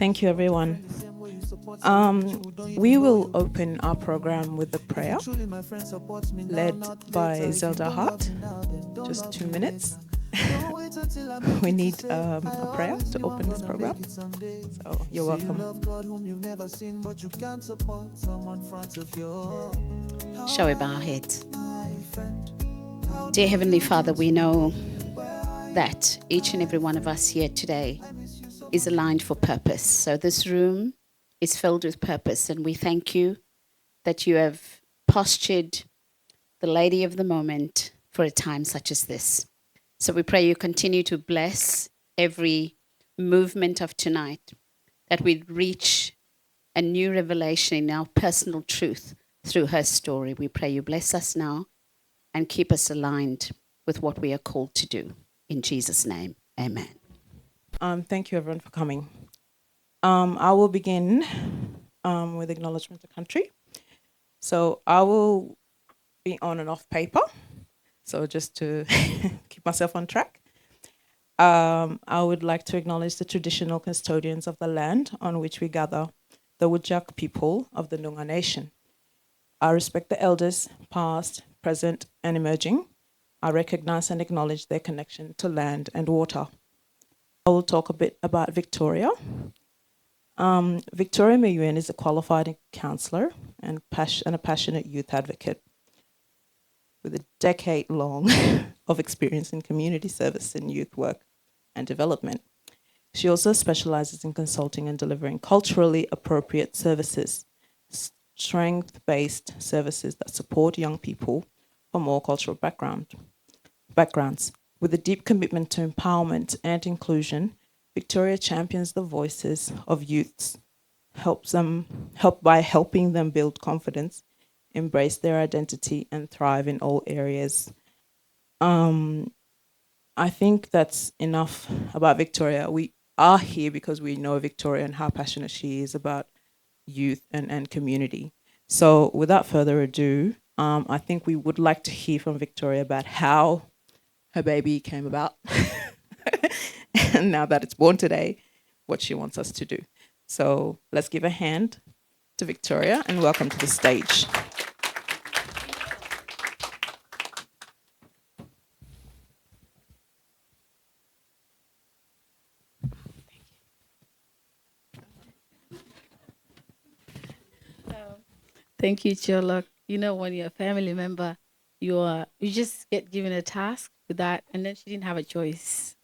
Thank you, everyone. We will open our program with a prayer led by Zelda Hart. Just 2 minutes. We need a prayer to open this program. So you're welcome. Shall we bow our heads? Dear Heavenly Father, we know that each and every one of us here today is aligned for purpose. So this room is filled with purpose, and we thank you that you have postured the lady of the moment for a time such as this. So we pray you continue to bless every movement of tonight, that we reach a new revelation in our personal truth through her story. We pray you bless us now and keep us aligned with what we are called to do. In Jesus' name, amen. Thank you, everyone, for coming. I will begin with acknowledgement of country. So I will be on and off paper. So just to keep myself on track. I would like to acknowledge the traditional custodians of the land on which we gather, the Whadjuk people of the Noongar Nation. I respect the elders, past, present, and emerging. I recognise and acknowledge their connection to land and water. I will talk a bit about Victoria. Victoria Mayuen is a qualified counsellor and a passionate youth advocate with a decade-long of experience in community service and youth work and development. She also specialises in consulting and delivering culturally appropriate services, strength-based services that support young people from all cultural backgrounds. With a deep commitment to empowerment and inclusion, Victoria champions the voices of youths, help by helping them build confidence, embrace their identity, and thrive in all areas. I think that's enough about Victoria. We are here because we know Victoria and how passionate she is about youth and community. So without further ado, I think we would like to hear from Victoria about how her baby came about. And now that it's born today, what she wants us to do. So let's give a hand to Victoria and welcome to the stage. Thank you, Sherlock. You know, when you're a family member, you just get given a task with that, and then she didn't have a choice.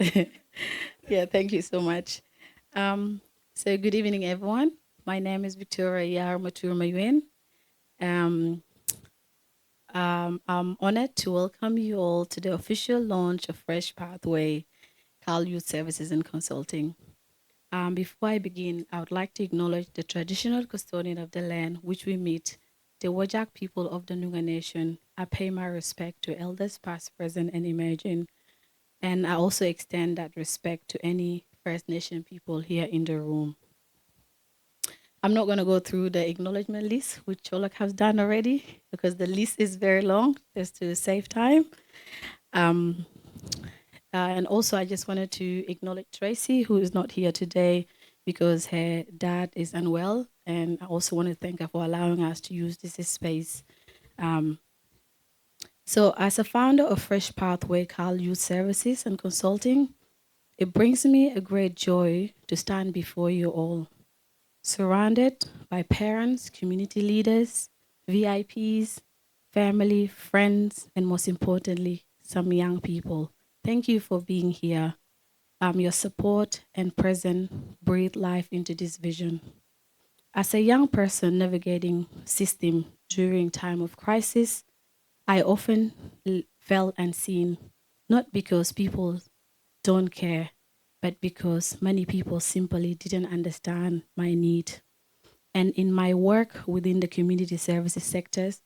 Yeah, thank you so much. So good evening, everyone. My name is Victoria Yarmatur Mayuen. I'm honored to welcome you all to the official launch of Fresh Pathway, CALD Youth Services and Consulting. Before I begin, I would like to acknowledge the traditional custodian of the land which we meet, the Whadjuk people of the Noongar Nation. I pay my respect to elders past, present, and emerging. And I also extend that respect to any First Nation people here in the room. I'm not going to go through the acknowledgement list, which Cholak has done already, because the list is very long, just to save time. And also, I just wanted to acknowledge Tracy, who is not here today because her dad is unwell. And I also want to thank her for allowing us to use this space. So as a founder of Fresh Pathway CALD Youth Services and Consulting, it brings me a great joy to stand before you all, surrounded by parents, community leaders, VIPs, family, friends, and most importantly, some young people. Thank you for being here. Your support and presence breathe life into this vision. As a young person navigating system during time of crisis, I often felt unseen, not because people don't care, but because many people simply didn't understand my need. And in my work within the community services sectors,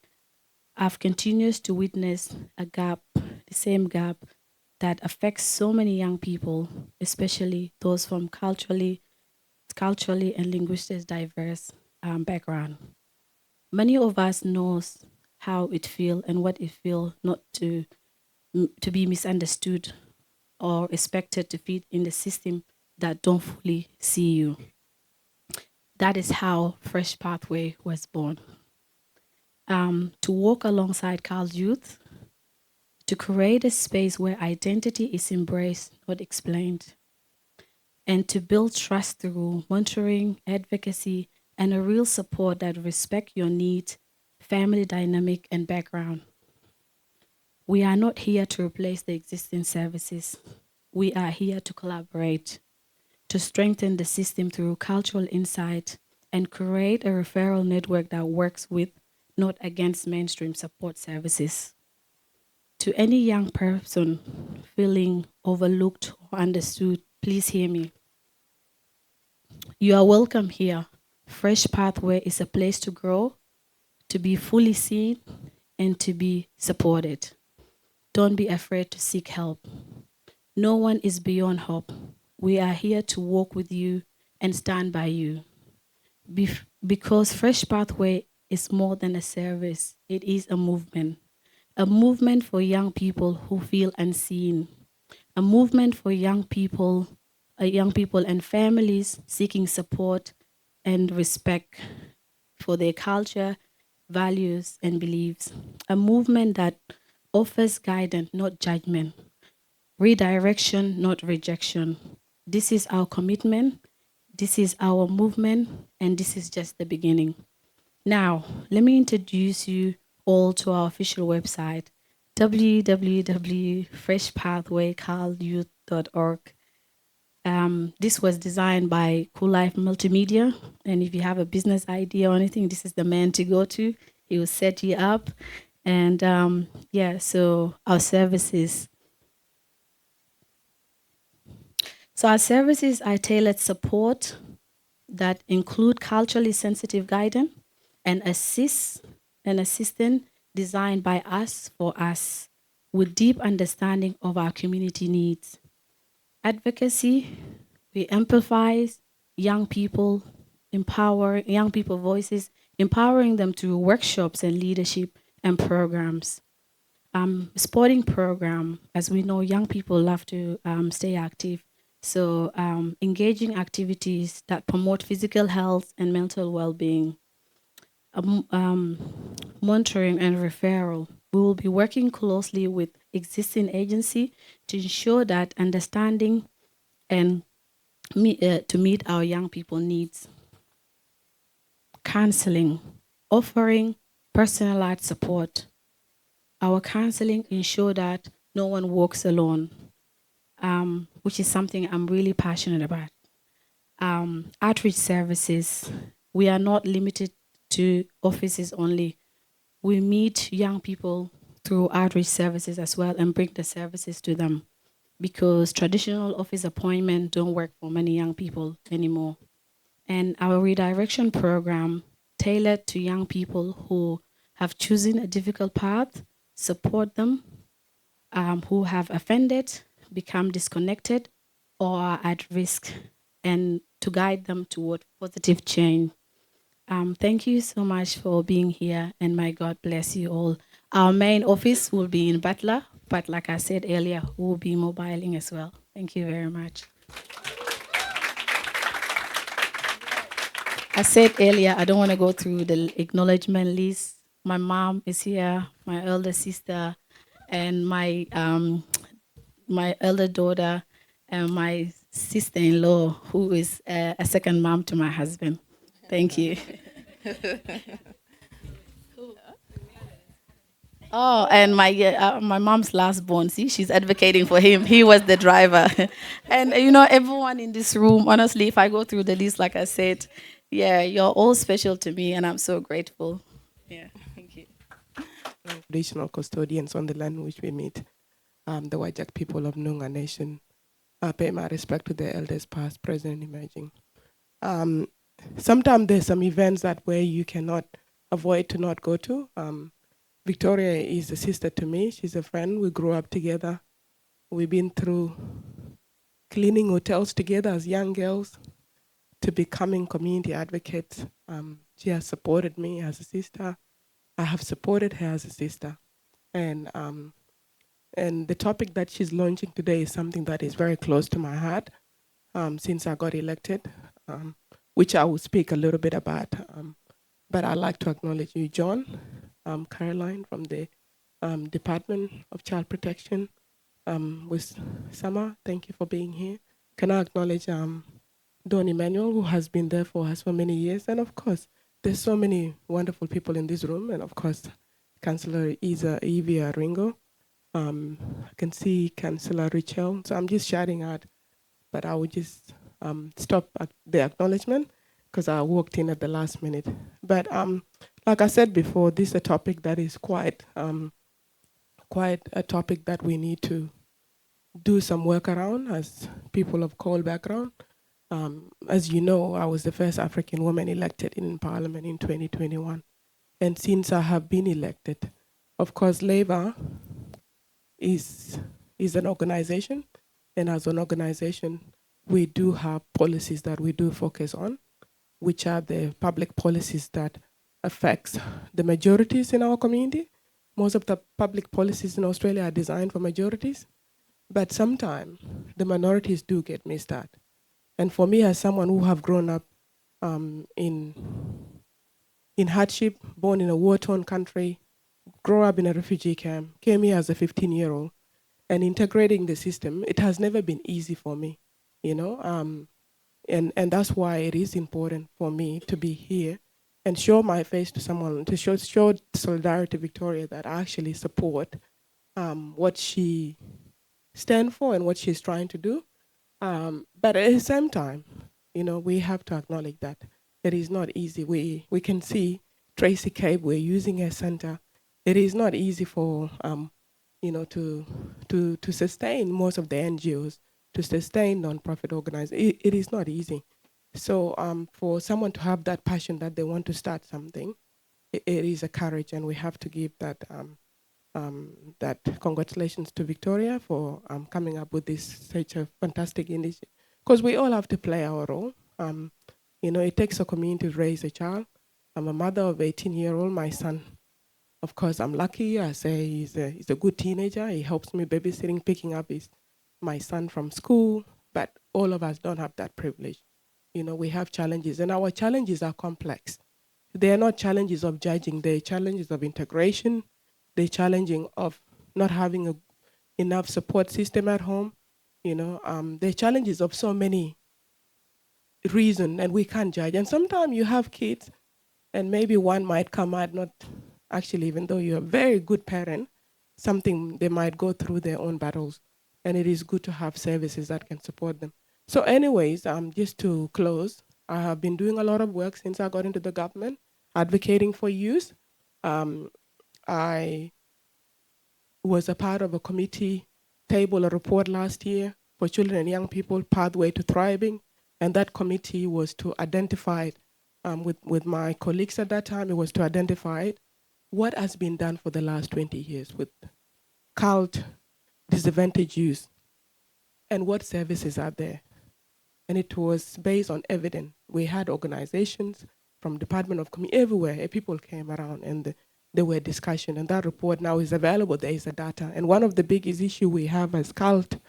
I've continued to witness a gap, the same gap that affects so many young people, especially those from culturally and linguistically diverse background. Many of us knows how it feels and what it feels not to be misunderstood or expected to fit in the system that don't fully see you. That is how Fresh Pathway was born. To walk alongside CALD youth, to create a space where identity is embraced, not explained, and to build trust through mentoring, advocacy, and a real support that respect your needs, family dynamic, and background. We are not here to replace the existing services. We are here to collaborate, to strengthen the system through cultural insight, and create a referral network that works with, not against mainstream support services. To any young person feeling overlooked or understood, please hear me. You are welcome here. Fresh Pathway is a place to grow, to be fully seen, and to be supported. Don't be afraid to seek help. No one is beyond hope. We are here to walk with you and stand by you. Because Fresh Pathway is more than a service, it is a movement. A movement for young people who feel unseen. A movement for young people and families seeking support and respect for their culture, values, and beliefs. A movement that offers guidance, not judgment. Redirection, not rejection. This is our commitment. This is our movement, and this is just the beginning. Now, let me introduce you all to our official website, www.freshpathwaycaldyouth.org. This was designed by Koollife Multimedia, and if you have a business idea or anything, this is the man to go to. He will set you up. And so our services. So our services are tailored support that include culturally sensitive guidance and assistance designed by us for us with deep understanding of our community needs. Advocacy, we amplify young people, empower young people voices, empowering them through workshops and leadership and programs. Sporting program, as we know, young people love to stay active. So engaging activities that promote physical health and mental well-being. Monitoring and referral. We will be working closely with existing agency to ensure that understanding and to meet our young people needs. Counseling, offering personalized support. Our counseling ensure that no one walks alone, which is something I'm really passionate about. Outreach services, we are not limited to offices only. We meet young people through outreach services as well and bring the services to them, because traditional office appointments don't work for many young people anymore. And our redirection program, tailored to young people who have chosen a difficult path, support them, who have offended, become disconnected, or are at risk, and to guide them toward positive change. Thank you so much for being here, and may God bless you all. Our main office will be in Butler, but like I said earlier, we'll be mobiling as well. Thank you very much. I said earlier, I don't want to go through the acknowledgement list. My mom is here, my elder sister, and my elder daughter, and my sister-in-law, who is a second mom to my husband. Thank you. Oh, and my mom's last born. See, she's advocating for him. He was the driver. And, everyone in this room, honestly, if I go through the list, like I said, yeah, you're all special to me, and I'm so grateful. Yeah, thank you. Traditional custodians on the land which we meet, the Wajak people of Noongar Nation. Pay my respect to the elders past, present, and emerging. Sometimes there's some events that where you cannot avoid to not go to. Victoria is a sister to me. She's a friend. We grew up together. We've been through cleaning hotels together as young girls to becoming community advocates. She has supported me as a sister. I have supported her as a sister. And the topic that she's launching today is something that is very close to my heart since I got elected. which I will speak a little bit about. But I'd like to acknowledge you, John, Caroline from the Department of Child Protection, with Summer. Thank you for being here. Can I acknowledge Don Emmanuel, who has been there for us for many years, and of course, there's so many wonderful people in this room, and of course, Councillor Evia Ringo. I can see Councillor Richel. So I'm just shouting out, but I will just stop at the acknowledgement because I walked in at the last minute. But like I said before, this is a topic that is quite a topic that we need to do some work around as people of KALD background. As you know, I was the first African woman elected in Parliament in 2021. And since I have been elected, of course, Labour is an organization. And as an organization, we do have policies that we do focus on, which are the public policies that affects the majorities in our community. Most of the public policies in Australia are designed for majorities, but sometimes the minorities do get missed out. And for me, as someone who have grown up in hardship, born in a war-torn country, grew up in a refugee camp, came here as a 15-year-old, and integrating the system, it has never been easy for me, you know? And that's why it is important for me to be here and show my face to someone, to show Solidarity Victoria that I actually support what she stands for and what she's trying to do. But at the same time, you know, we have to acknowledge that it is not easy. We can see Tracy Cape, we're using a center. It is not easy for, you know, to sustain most of the NGOs, to sustain non-profit organizations. It is not easy. So for someone to have that passion that they want to start something, it is a courage, and we have to give that that congratulations to Victoria for coming up with this such a fantastic initiative. Because we all have to play our role. You know, it takes a community to raise a child. I'm a mother of 18-year-old. My son, of course, I'm lucky. I say he's a good teenager. He helps me babysitting, picking up my son from school. But all of us don't have that privilege. You know, we have challenges, and our challenges are complex. They are not challenges of judging. They're challenges of integration. They're challenging of not having enough support system at home. You know, they're challenges of so many reasons, and we can't judge. And sometimes you have kids, and maybe one might come out not actually, even though you're a very good parent, something they might go through their own battles, and it is good to have services that can support them. So anyways, just to close, I have been doing a lot of work since I got into the government, advocating for youth. I was a part of a committee table, a report last year for children and young people, Pathway to Thriving. And that committee was to identify, with my colleagues at that time, it was to identify what has been done for the last 20 years with CALD, disadvantaged youth, and what services are there. And it was based on evidence. We had organizations from Department of Community, everywhere, people came around and there were discussions, and that report now is available. There is a data. And one of the biggest issues we have as CALD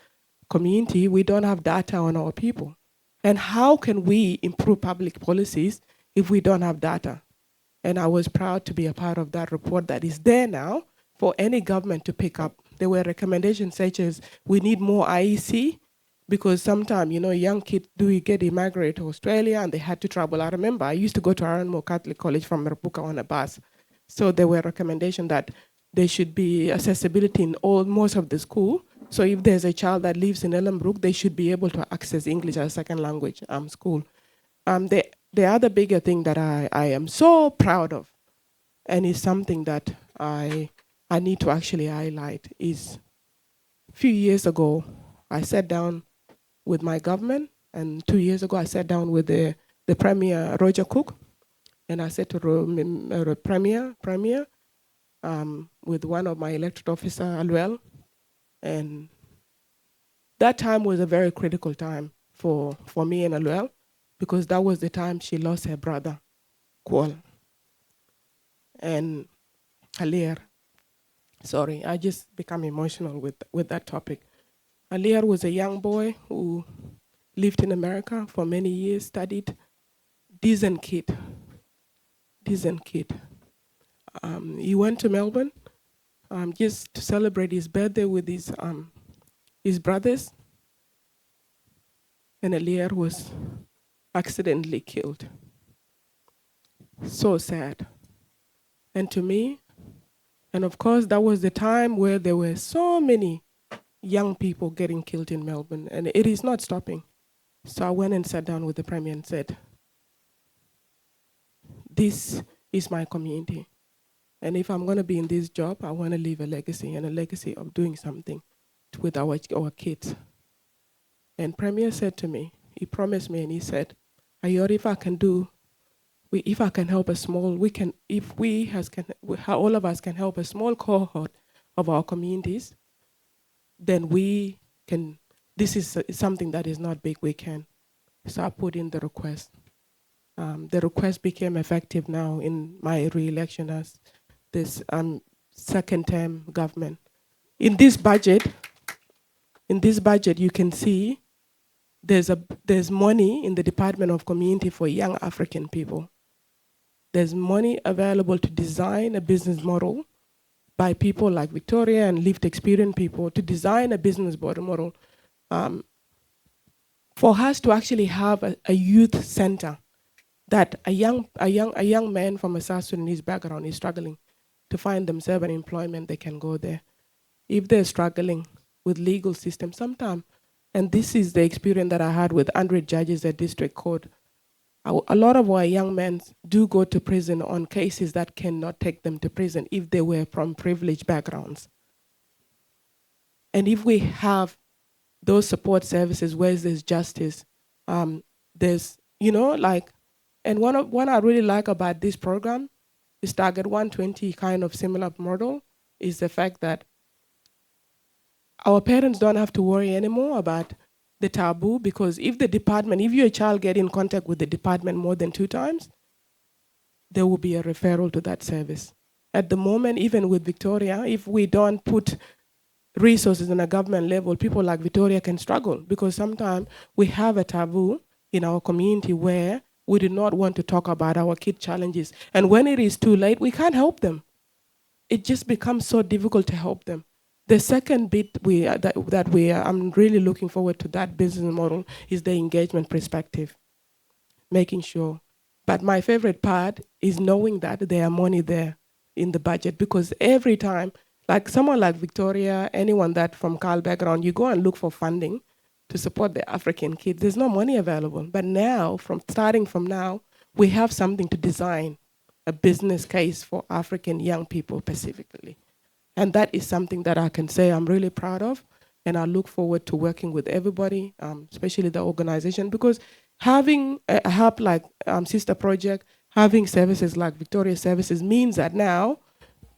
community, we don't have data on our people. And how can we improve public policies if we don't have data? And I was proud to be a part of that report that is there now for any government to pick up. There were recommendations such as we need more IEC, because sometimes, you know, young kids do get immigrate to Australia and they had to travel. I remember I used to go to Aranmo Catholic College from Rapuka on a bus. So there were recommendations that there should be accessibility in most of the school. So if there's a child that lives in Ellenbrook, they should be able to access English as a second language school. The other bigger thing that I am so proud of, and is something that I need to actually highlight, is a few years ago, I sat down with my government, and 2 years ago I sat down with the Premier, Roger Cook, and I said to Premier, with one of my elected officer, Alwell, and that time was a very critical time for me and Alwell, because that was the time she lost her brother, Kwal, and Alier. Sorry, I just become emotional with that topic. Alier was a young boy who lived in America for many years, studied, decent kid. Decent kid. He went to Melbourne just to celebrate his birthday with his brothers, and Elier was accidentally killed. So sad. And to me, and of course, that was the time where there were so many young people getting killed in Melbourne, and it is not stopping. So I went and sat down with the Premier and said, this is my community. And if I'm going to be in this job, I want to leave a legacy, and a legacy of doing something with our kids. And Premier said to me, he promised me, and he said, Ayori, if I can help a small, all of us can help a small cohort of our communities, then we can, this is something that is not big, we can. So I put in the request. The request became effective now in my re-election as this second term government. In this budget, you can see there's money in the Department of Community for young African people. There's money available to design a business model by people like Victoria and lived experience people to design a business model for us to actually have a youth center that a young man from a South Sudanese background is struggling to find themselves an employment, they can go there. If they're struggling with legal system sometime, and this is the experience that I had with 100 judges at district court, a lot of our young men do go to prison on cases that cannot take them to prison if they were from privileged backgrounds. And if we have those support services where there's justice, there's, and what I really like about this program is Target 120 kind of similar model is the fact that our parents don't have to worry anymore about the taboo, because if your child get in contact with the department more than 2 times, there will be a referral to that service. At the moment, even with Victoria, if we don't put resources on a government level, people like Victoria can struggle because sometimes we have a taboo in our community where we do not want to talk about our kid challenges. And when it is too late, we can't help them. It just becomes so difficult to help them. The second bit I'm really looking forward to that business model is the engagement perspective, making sure. But my favorite part is knowing that there are money there in the budget, because every time, like someone like Victoria, anyone that from CALD background, you go and look for funding to support the African kids, there's no money available. But now, starting from now, we have something to design a business case for African young people specifically. And that is something that I can say I'm really proud of. And I look forward to working with everybody, especially the organization, because having a hub like Sister Project, having services like Victoria Services means that now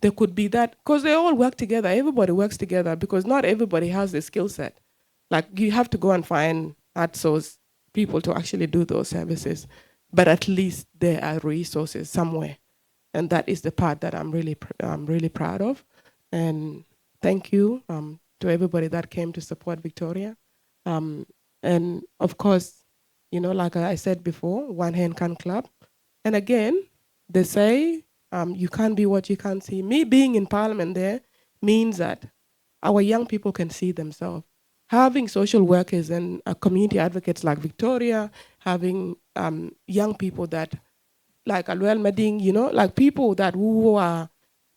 there could be that, because they all work together, everybody works together, because not everybody has the skill set. Like you have to go and find outsource people to actually do those services, but at least there are resources somewhere. And that is the part that I'm really proud of. And thank you to everybody that came to support Victoria. And of course, like I said before, one hand can clap. And again, they say you can't be what you can't see. Me being in Parliament there means that our young people can see themselves. Having social workers and community advocates like Victoria, having young people that, like Alwel Mading, like people that who are,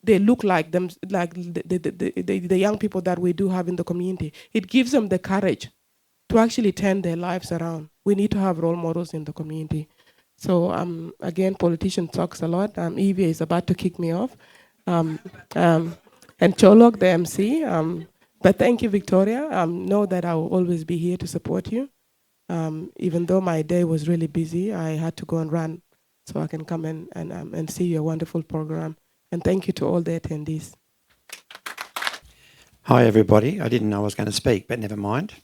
they look like them, like the young people that we do have in the community. It gives them the courage to actually turn their lives around. We need to have role models in the community. So again, politician talks a lot. Evie is about to kick me off. And Cholok, the MC. But thank you, Victoria. Know that I will always be here to support you. Even though my day was really busy, I had to go and run so I can come and see your wonderful program. And thank you to all the attendees. Hi, everybody. I didn't know I was going to speak, but never mind.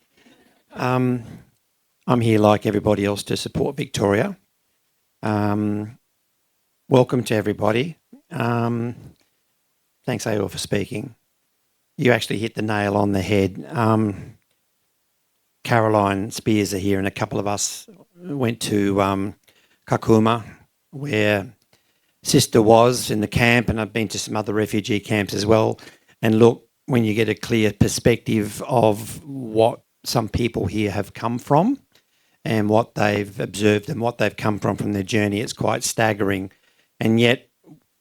I'm here like everybody else to support Victoria. Welcome to everybody. Thanks, Ayor, for speaking. You actually hit the nail on the head. Caroline Spears are here, and a couple of us went to Kakuma, where Sister was in the camp, and I've been to some other refugee camps as well. And look, when you get a clear perspective of what some people here have come from and what they've observed and what they've come from their journey, it's quite staggering. And yet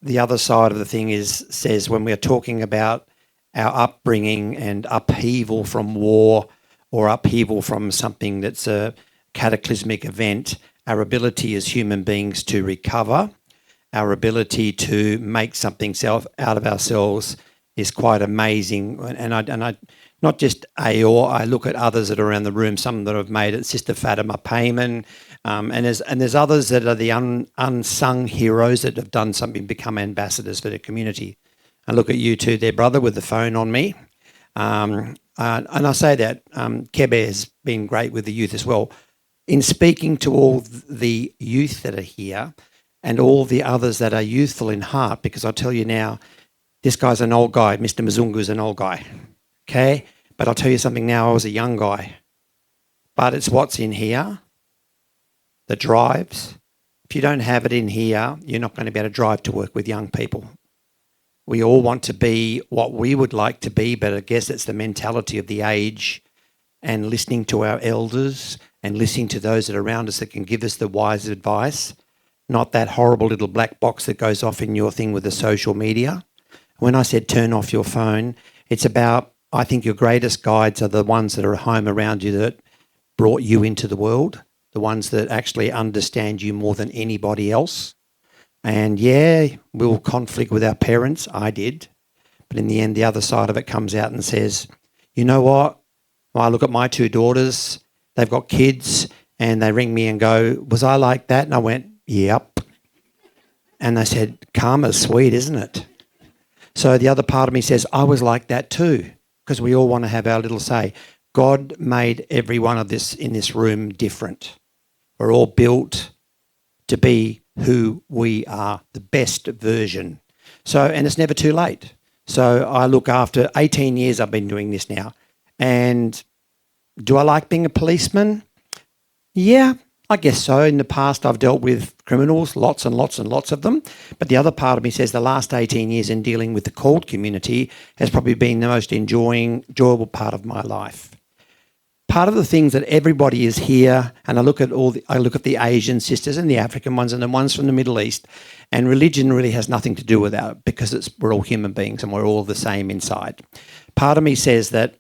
the other side of the thing says when we're talking about our upbringing and upheaval from war or upheaval from something that's a cataclysmic event, our ability as human beings to recover, our ability to make something out of ourselves is quite amazing. And I not just I look at others that are around the room, some that have made it, Sister Fatima Payman, and there's others that are the unsung heroes that have done something, become ambassadors for their community. I look at you two there, brother, with the phone on me. And I say that Kebe has been great with the youth as well. In speaking to all the youth that are here and all the others that are youthful in heart, because I'll tell you now, this guy's an old guy. Mr. Mzungu's an old guy, okay? But I'll tell you something now, I was a young guy. But it's what's in here that drives. If you don't have it in here, you're not going to be able to drive to work with young people. We all want to be what we would like to be, but I guess it's the mentality of the age and listening to our elders and listening to those that are around us that can give us the wise advice, not that horrible little black box that goes off in your thing with the social media. When I said turn off your phone, it's about, I think your greatest guides are the ones that are home around you that brought you into the world, the ones that actually understand you more than anybody else. And yeah, we'll conflict with our parents. I did. But in the end, the other side of it comes out and says, you know what? Well, I look at my two daughters, they've got kids, and they ring me and go, was I like that? And I went, yep. And they said, karma's sweet, isn't it? So the other part of me says, I was like that too, because we all want to have our little say. God made every one of this in this room different. We're all built to be who we are, the best version. So, and it's never too late. So I look after 18 years I've been doing this now. And do I like being a policeman? Yeah, I guess so. In the past, I've dealt with criminals, lots and lots and lots of them. But the other part of me says the last 18 years in dealing with the CALD community has probably been the most enjoyable part of my life. Part of the things that everybody is here, and I look at the Asian sisters and the African ones and the ones from the Middle East, and religion really has nothing to do with that because we're all human beings and we're all the same inside. Part of me says that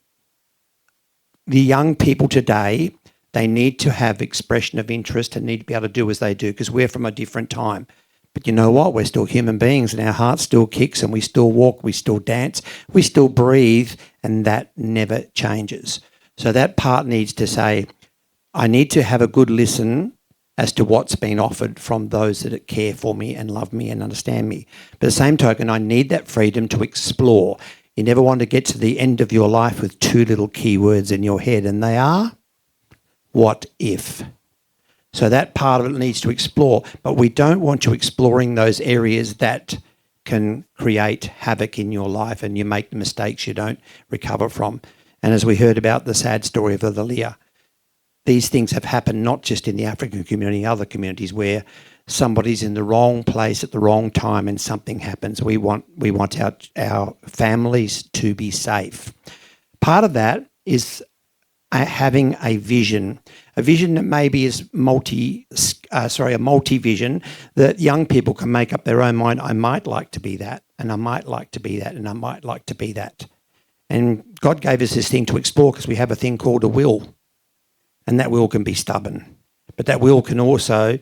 the young people today, they need to have expression of interest and need to be able to do as they do because we're from a different time. But you know what? We're still human beings and our heart still kicks and we still walk, we still dance, we still breathe, and that never changes. So that part needs to say, I need to have a good listen as to what's been offered from those that care for me and love me and understand me. But at the same token, I need that freedom to explore. You never want to get to the end of your life with two little key words in your head, and they are, what if? So that part of it needs to explore, but we don't want you exploring those areas that can create havoc in your life and you make the mistakes you don't recover from. And as we heard about the sad story of the Leah, these things have happened not just in the African community, other communities where somebody's in the wrong place at the wrong time and something happens. We want our families to be safe. Part of that is having a vision that maybe is a multi-vision that young people can make up their own mind. I might like to be that, and I might like to be that, and I might like to be that. And God gave us this thing to explore because we have a thing called a will, and that will can be stubborn, but that will can also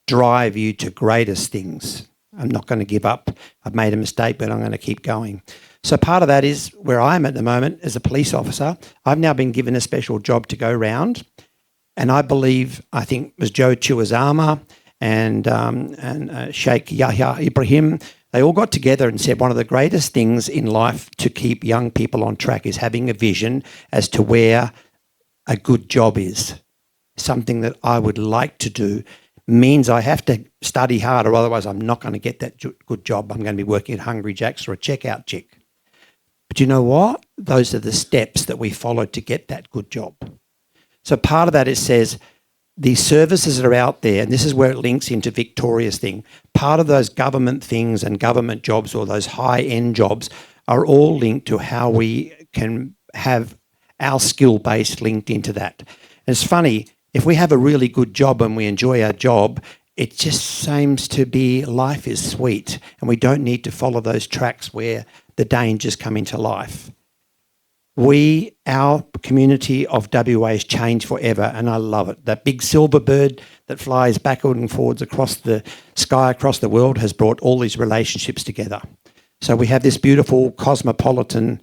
drive you to greatest things. I'm not going to give up. I've made a mistake, but I'm going to keep going. So part of that is where I am at the moment as a police officer. I've now been given a special job to go round, and I think it was Joe Chiwazama and Sheikh Yahya Ibrahim, they all got together and said one of the greatest things in life to keep young people on track is having a vision as to where a good job is. Something that I would like to do means I have to study hard, or otherwise I'm not going to get that good job. I'm going to be working at Hungry Jack's or a checkout chick. But you know what? Those are the steps that we follow to get that good job. So part of that, it says, the services that are out there, and this is where it links into Victoria's thing, part of those government things and government jobs or those high-end jobs are all linked to how we can have our skill base linked into that. And it's funny, if we have a really good job and we enjoy our job, it just seems to be life is sweet and we don't need to follow those tracks where the dangers come into life. Our community of WA has changed forever, and I love it. That big silver bird that flies backward and forwards across the sky, across the world, has brought all these relationships together. So we have this beautiful cosmopolitan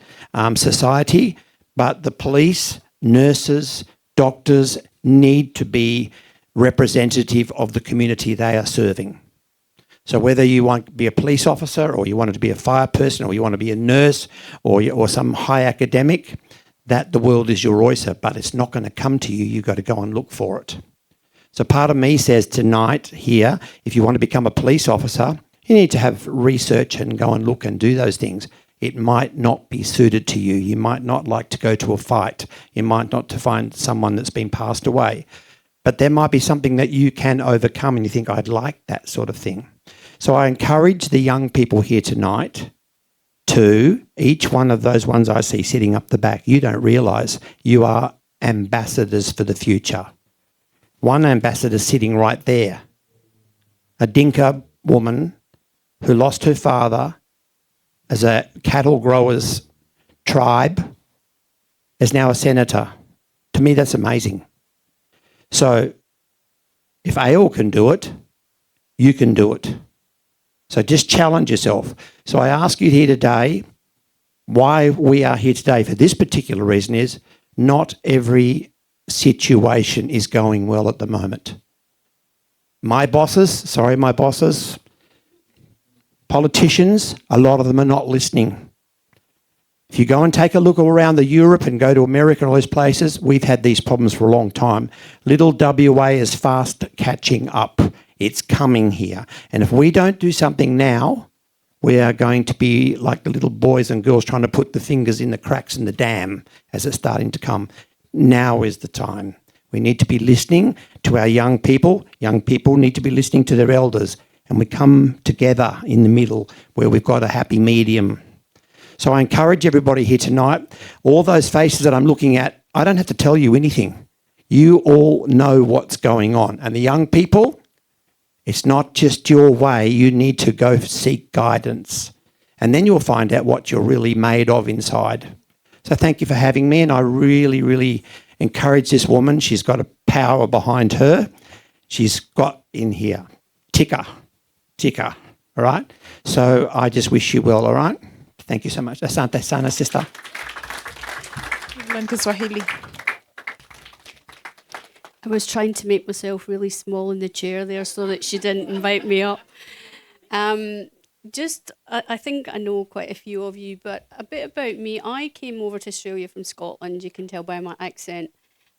society, but the police, nurses, doctors need to be representative of the community they are serving. So whether you want to be a police officer or you want to be a fire person or you want to be a nurse or some high academic, that the world is your oyster, but it's not going to come to you. You've got to go and look for it. So part of me says tonight here, if you want to become a police officer, you need to have research and go and look and do those things. It might not be suited to you. You might not like to go to a fight. You might not to find someone that's been passed away. But there might be something that you can overcome and you think, I'd like that sort of thing. So I encourage the young people here tonight to, each one of those ones I see sitting up the back, you don't realise you are ambassadors for the future. One ambassador sitting right there, a Dinka woman who lost her father as a cattle growers tribe, is now a senator. To me, that's amazing. So if AO can do it, you can do it. So just challenge yourself. So I ask you here today, why we are here today for this particular reason is not every situation is going well at the moment. My bosses, politicians, a lot of them are not listening. If you go and take a look around the Europe and go to America and all those places, we've had these problems for a long time. Little WA is fast catching up. It's coming here. And if we don't do something now, we are going to be like the little boys and girls trying to put the fingers in the cracks in the dam as it's starting to come. Now is the time. We need to be listening to our young people. Young people need to be listening to their elders. And we come together in the middle where we've got a happy medium. So I encourage everybody here tonight, all those faces that I'm looking at, I don't have to tell you anything. You all know what's going on. And the young people, it's not just your way. You need to go seek guidance. And then you'll find out what you're really made of inside. So thank you for having me. And I really, really encourage this woman. She's got a power behind her. She's got in here, ticker, all right? So I just wish you well, all right? Thank you so much. Asante sana, sister. Learn Kiswahili. I was trying to make myself really small in the chair there so that she didn't invite me up. I think I know quite a few of you, but a bit about me. I came over to Australia from Scotland. You can tell by my accent.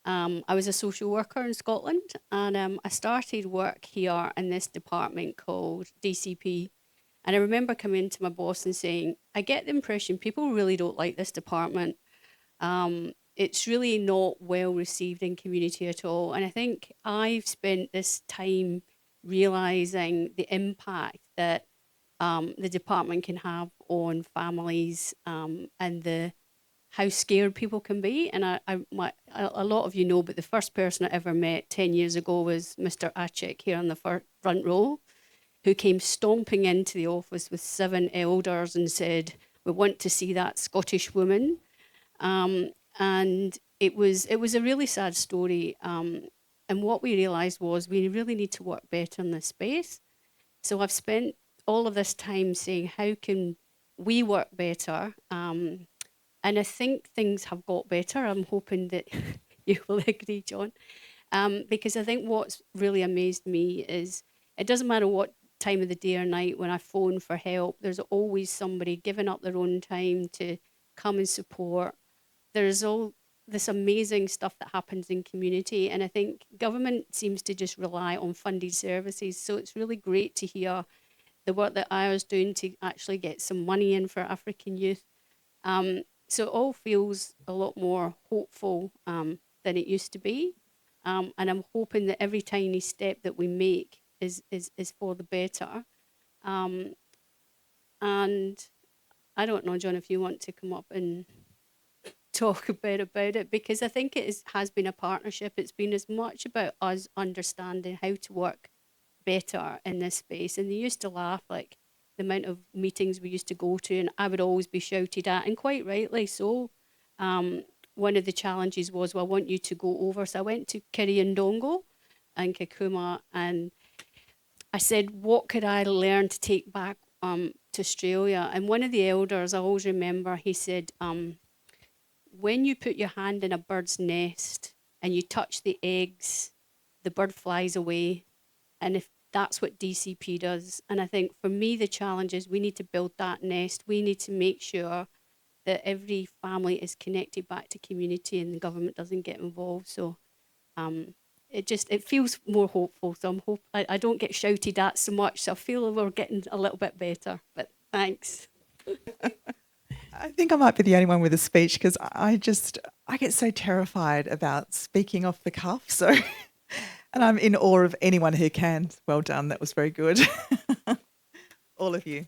I was a social worker in Scotland, and I started work here in this department called DCP. And I remember coming to my boss and saying, I get the impression people really don't like this department. It's really not well received in community at all. And I think I've spent this time realising the impact that the department can have on families and how scared people can be. And a lot of you know, but the first person I ever met 10 years ago was Mr. Achik here on the front row, who came stomping into the office with 7 elders and said, we want to see that Scottish woman. And it was a really sad story. And what we realised was we really need to work better in this space. So I've spent all of this time saying, how can we work better? And I think things have got better. I'm hoping that you will agree, John. Because I think what's really amazed me is it doesn't matter what time of the day or night when I phone for help, there's always somebody giving up their own time to come and support. There's all this amazing stuff that happens in community, and I think government seems to just rely on funded services. So it's really great to hear the work that I was doing to actually get some money in for African youth. So it all feels a lot more hopeful than it used to be. And I'm hoping that every tiny step that we make is for the better. And I don't know, John, if you want to come up and talk a bit about it, because I think has been a partnership. It's been as much about us understanding how to work better in this space. And they used to laugh, like the amount of meetings we used to go to, and I would always be shouted at, and quite rightly so. One of the challenges was, well, I want you to go over. So I went to Kiriandongo and Kakuma, and I said, what could I learn to take back to Australia? And one of the elders, I always remember, he said, when you put your hand in a bird's nest and you touch the eggs, the bird flies away. And if that's what DCP does. And I think for me, the challenge is we need to build that nest. We need to make sure that every family is connected back to community and the government doesn't get involved. So it feels more hopeful. So I don't get shouted at so much. So I feel we're getting a little bit better. But thanks. I think I might be the only one with a speech, because I get so terrified about speaking off the cuff. So, and I'm in awe of anyone who can. Well done. That was very good. All of you.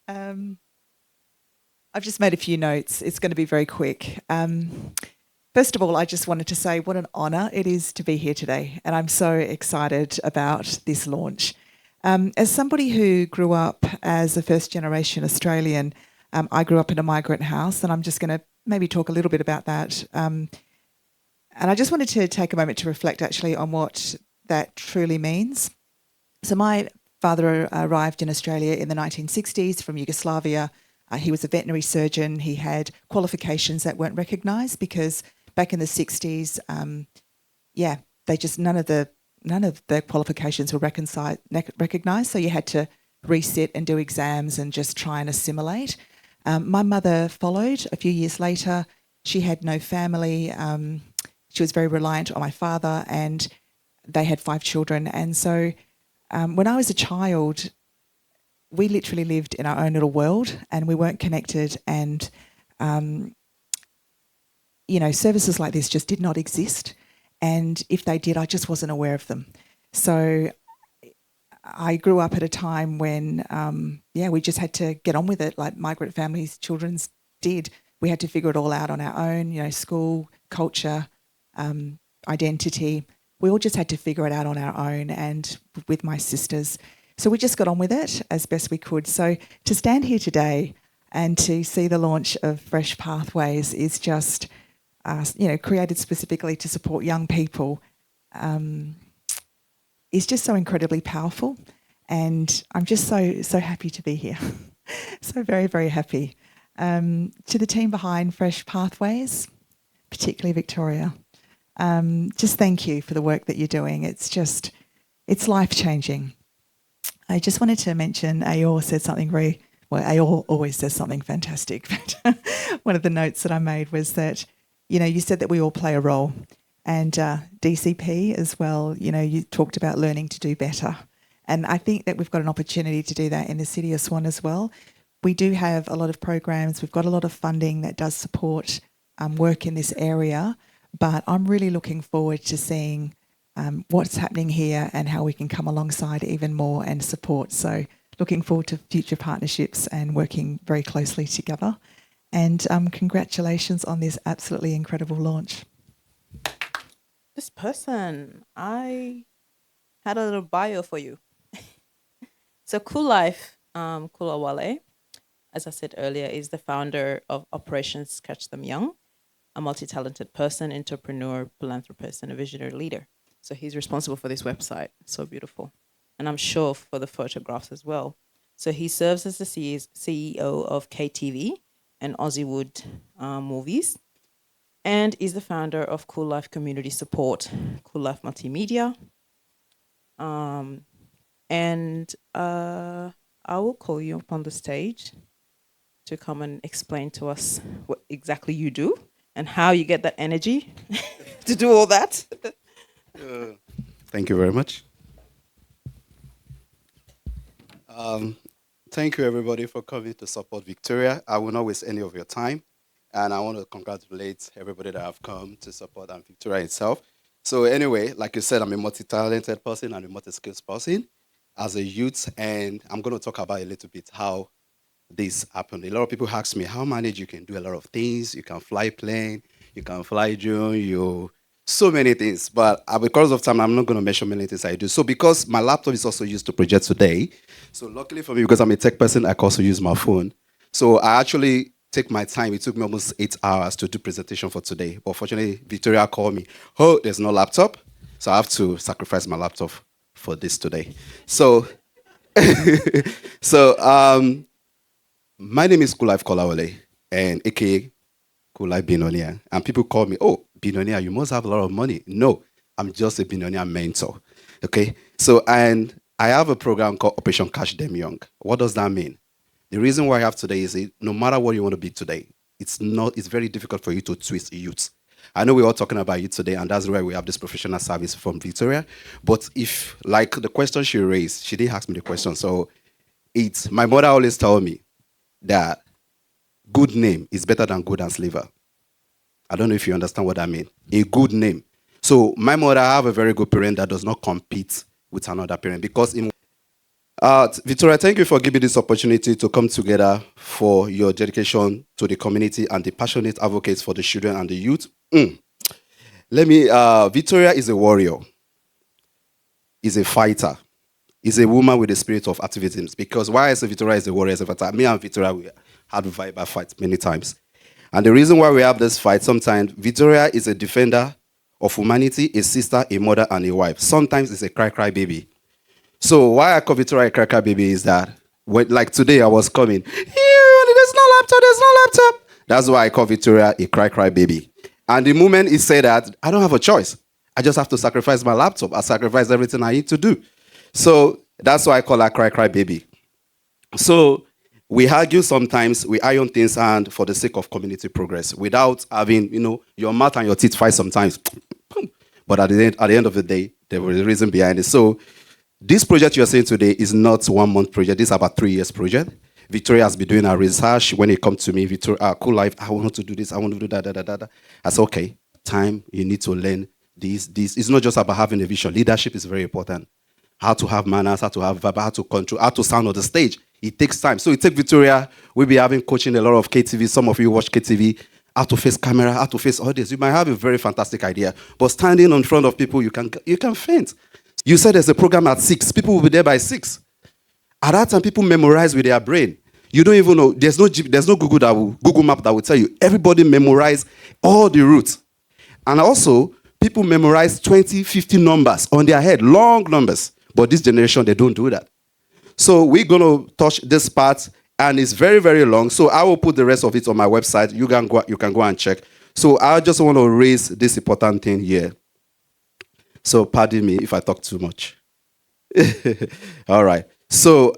I've just made a few notes. It's going to be very quick. First of all, I just wanted to say what an honour it is to be here today. And I'm so excited about this launch. As somebody who grew up as a first-generation Australian, I grew up in a migrant house, and I'm just going to maybe talk a little bit about that. And I just wanted to take a moment to reflect actually on what that truly means. So my father arrived in Australia in the 1960s from Yugoslavia. He was a veterinary surgeon. He had qualifications that weren't recognised because back in the 60s, they just none of the qualifications were recognised. So you had to resit and do exams and just try and assimilate. My mother followed a few years later. She had no family. She was very reliant on my father, and they had 5 children. And so when I was a child, we literally lived in our own little world, and we weren't connected. And, services like this just did not exist. And if they did, I just wasn't aware of them. So I grew up at a time when, we just had to get on with it like migrant families, children did. We had to figure it all out on our own, school, culture, identity. We all just had to figure it out on our own, and with my sisters. So we just got on with it as best we could. So to stand here today and to see the launch of Fresh Pathways is just, created specifically to support young people, is just so incredibly powerful. And I'm just so happy to be here. So very, very happy. To the team behind Fresh Pathways, particularly Victoria, just thank you for the work that you're doing. It's life-changing. I just wanted to mention Ayor said something Ayor always says something fantastic. But one of the notes that I made was that, you said that we all play a role. And DCP as well, you talked about learning to do better. And I think that we've got an opportunity to do that in the City of Swan as well. We do have a lot of programs. We've got a lot of funding that does support work in this area. But I'm really looking forward to seeing what's happening here and how we can come alongside even more and support. So looking forward to future partnerships and working very closely together. And congratulations on this absolutely incredible launch. This person, I had a little bio for you. So Koollife Kolawole, as I said earlier, is the founder of Operations Catch Them Young, a multi-talented person, entrepreneur, philanthropist, and a visionary leader. So he's responsible for this website. So beautiful. And I'm sure for the photographs as well. So he serves as the CEO of KTV and Aussiewood movies, and is the founder of Koollife Community Support, Koollife Multimedia. I will call you up on the stage to come and explain to us what exactly you do and how you get that energy to do all that. Thank you very much. Thank you, everybody, for coming to support Victoria. I will not waste any of your time. And I want to congratulate everybody that have come to support Victoria itself. So anyway, like you said, I'm a multi-talented person and a multi-skills person as a youth, and I'm going to talk about a little bit how this happened. A lot of people ask me, how manage you can do a lot of things. You can fly plane, you can fly drone, so many things. But because of time, I'm not going to mention many things I do. So because my laptop is also used to project today, so luckily for me, because I'm a tech person, I can also use my phone. So I actually take my time. It took me almost 8 hours to do presentation for today. But fortunately, Victoria called me, oh, there's no laptop. So I have to sacrifice my laptop for this today. So, my name is Koollife Kolawole, and aka Koollife Billionaire. And people call me, oh, billionaire, you must have a lot of money. No, I'm just a billionaire mentor. Okay? So, and I have a program called Operation Cash Them Young. What does that mean? The reason why I have today is no matter what you want to be today, it's very difficult for you to twist youth. I know we're all talking about youth today, and that's why we have this professional service from Victoria. But if, like the question she raised, she didn't ask me the question. So my mother always told me that good name is better than gold and silver. I don't know if you understand what I mean. A good name. So my mother, I have a very good parent that does not compete with another parent because Victoria, thank you for giving this opportunity to come together for your dedication to the community and the passionate advocates for the children and the youth. Victoria is a warrior, is a fighter, is a woman with a spirit of activism. Because why I say Victoria is a warrior, is a fighter, me and Victoria, we had a fight many times. And the reason why we have this fight, sometimes Victoria is a defender of humanity, a sister, a mother, and a wife. Sometimes it's a cry baby. So why I call Victoria a cracker baby is that like today I was coming, there's no laptop. That's why I call Victoria a cry baby. And the moment he said that, I don't have a choice. I just have to sacrifice my laptop. I sacrifice everything I need to do. So that's why I call her cry baby. So we argue sometimes, we iron things and for the sake of community progress without having, your mouth and your teeth fight sometimes. But at the end of the day, there was a reason behind it. So this project you're seeing today is not 1 month project. This is about 3 years project. Victoria has been doing her research. When it comes to me, Victoria, Koollife, I want to do this, I want to do that. I said, okay, time, you need to learn this. It's not just about having a vision. Leadership is very important. How to have manners, how to have vibe, how to control, how to sound on the stage. It takes time. So it takes Victoria. We'll be having coaching a lot of KTV. Some of you watch KTV. How to face camera, how to face audience. You might have a very fantastic idea, but standing in front of people, you can faint. You said there's a program at 6. People will be there by 6. At that time, people memorize with their brain. You don't even know. There's no Google map that will tell you. Everybody memorize all the routes. And also, people memorize 20, 50 numbers on their head, long numbers. But this generation, they don't do that. So we're going to touch this part, and it's very, very long. So I will put the rest of it on my website. You can go and check. So I just want to raise this important thing here. So pardon me if I talk too much. All right. So,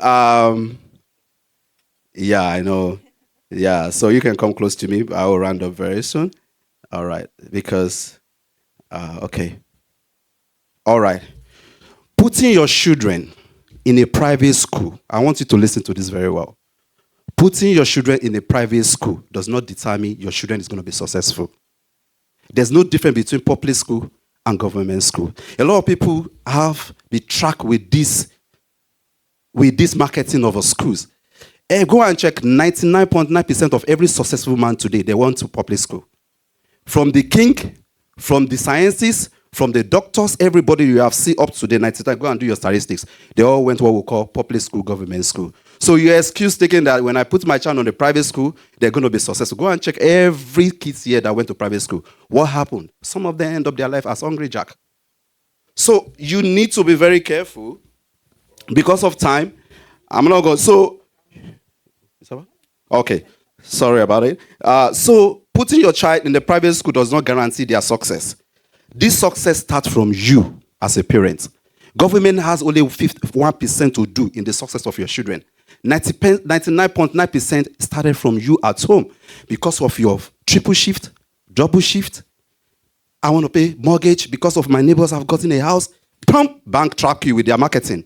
yeah, I know. Yeah, so you can come close to me. I will round up very soon. All right, because, okay. All right. Putting your children in a private school, I want you to listen to this very well. Putting your children in a private school does not determine your children is going to be successful. There's no difference between public school and government school. A lot of people have been tracked with this marketing of our schools. Go and check 99.9% of every successful man today, they went to public school. From the king, from the scientists, from the doctors, everybody you have seen up to the 99, go and do your statistics. They all went to what we call public school, government school. So your excuse taking that when I put my child on the private school, they're going to be successful. Go and check every kid here that went to private school. What happened? Some of them end up their life as hungry jack. So you need to be very careful. Because of time, I'm not going. So, okay, sorry about it. So putting your child in the private school does not guarantee their success. This success starts from you as a parent. Government has only 51% to do in the success of your children. 99.9% started from you at home because of your triple shift, double shift. I want to pay mortgage because of my neighbors have gotten a house. Pump, bank track you with their marketing.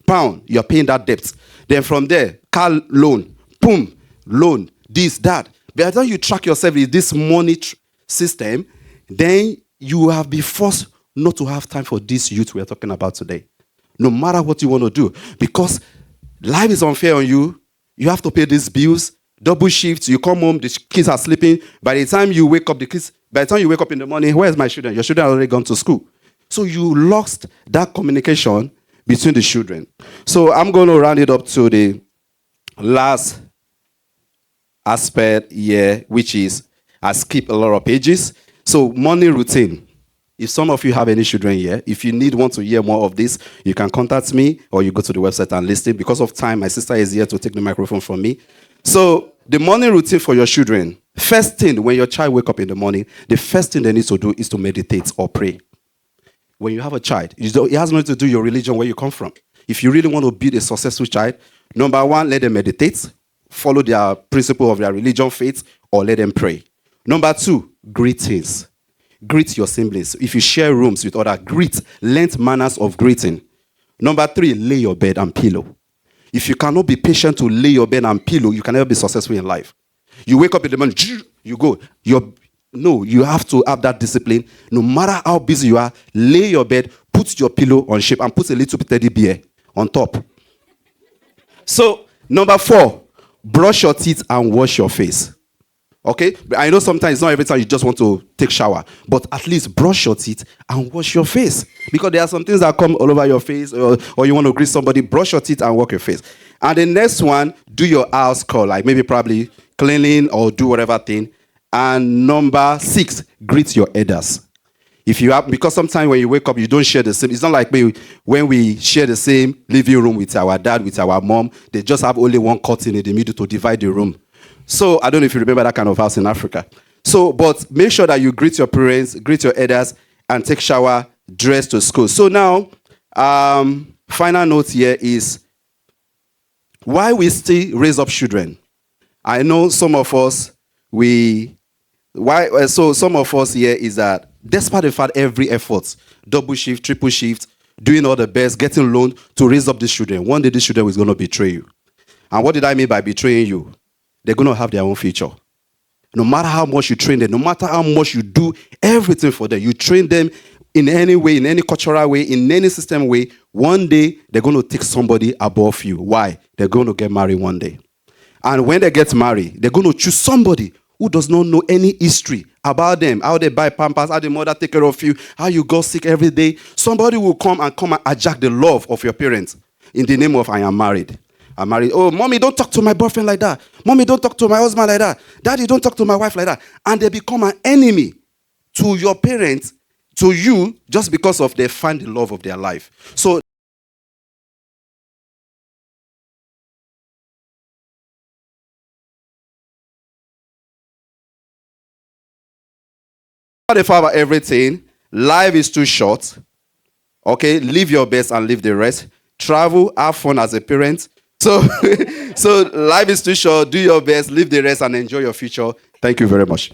Pound, you're paying that debt. Then from there, car loan, boom, loan, this, that. By the time you track yourself with this money system, then you have been forced not to have time for this youth we are talking about today. No matter what you want to do. Because life is unfair on you. You have to pay these bills, double shifts. You come home, the kids are sleeping. By the time you wake up in the morning, where's my children? Your children are already gone to school. So you lost that communication between the children. So I'm going to round it up to the last aspect here, which is I skip a lot of pages. So morning routine. If some of you have any children here, if you want to hear more of this, you can contact me or you go to the website and listen. Because of time, my sister is here to take the microphone from me. So the morning routine for your children. First thing, when your child wake up in the morning, the first thing they need to do is to meditate or pray. When you have a child, it has nothing to do with your religion, where you come from. If you really want to build a successful child, number one, let them meditate, follow their principle of their religion, faith, or let them pray. Number two, greetings. Greet your siblings. If you share rooms with others, learn manners of greeting. Number three, lay your bed and pillow. If you cannot be patient to lay your bed and pillow, you can never be successful in life. You wake up in the morning, you go. No, you have to have that discipline. No matter how busy you are, lay your bed, put your pillow on shape, and put a little teddy bear on top. So, number four, brush your teeth and wash your face. Okay? I know sometimes, not every time you just want to take shower, but at least brush your teeth and wash your face. Because there are some things that come all over your face, or you want to greet somebody, brush your teeth and wash your face. And the next one, do your house call, like maybe probably cleaning or do whatever thing. And number six, greet your elders. Because sometimes when you wake up, you don't share the same. It's not like when we share the same living room with our dad, with our mom, they just have only one curtain in the middle to divide the room. So I don't know if you remember that kind of house in Africa. So, but make sure that you greet your parents, greet your elders, and take shower, dress to school. So now, final note here is why we still raise up children. I know some of us, some of us here is that despite the fact every effort, double shift, triple shift, doing all the best, getting loan to raise up these children, one day these children is going to betray you. And what did I mean by betraying you? They're going to have their own future. No matter how much you train them, no matter how much you do everything for them, you train them in any way, in any cultural way, in any system way, one day they're going to take somebody above you. Why? They're going to get married one day. And when they get married, they're going to choose somebody who does not know any history about them, how they buy pampers, how the mother take care of you, how you go sick every day. Somebody will come and hijack the love of your parents in the name of I am married. I'm married. Oh, mommy, don't talk to my boyfriend like that. Mommy, don't talk to my husband like that. Daddy, don't talk to my wife like that. And they become an enemy to your parents, to you, just because of they find the love of their life. So the fact about everything, life is too short. Okay, live your best and leave the rest. Travel, have fun as a parent. So, so life is too short. Do your best, leave the rest, and enjoy your future. Thank you very much.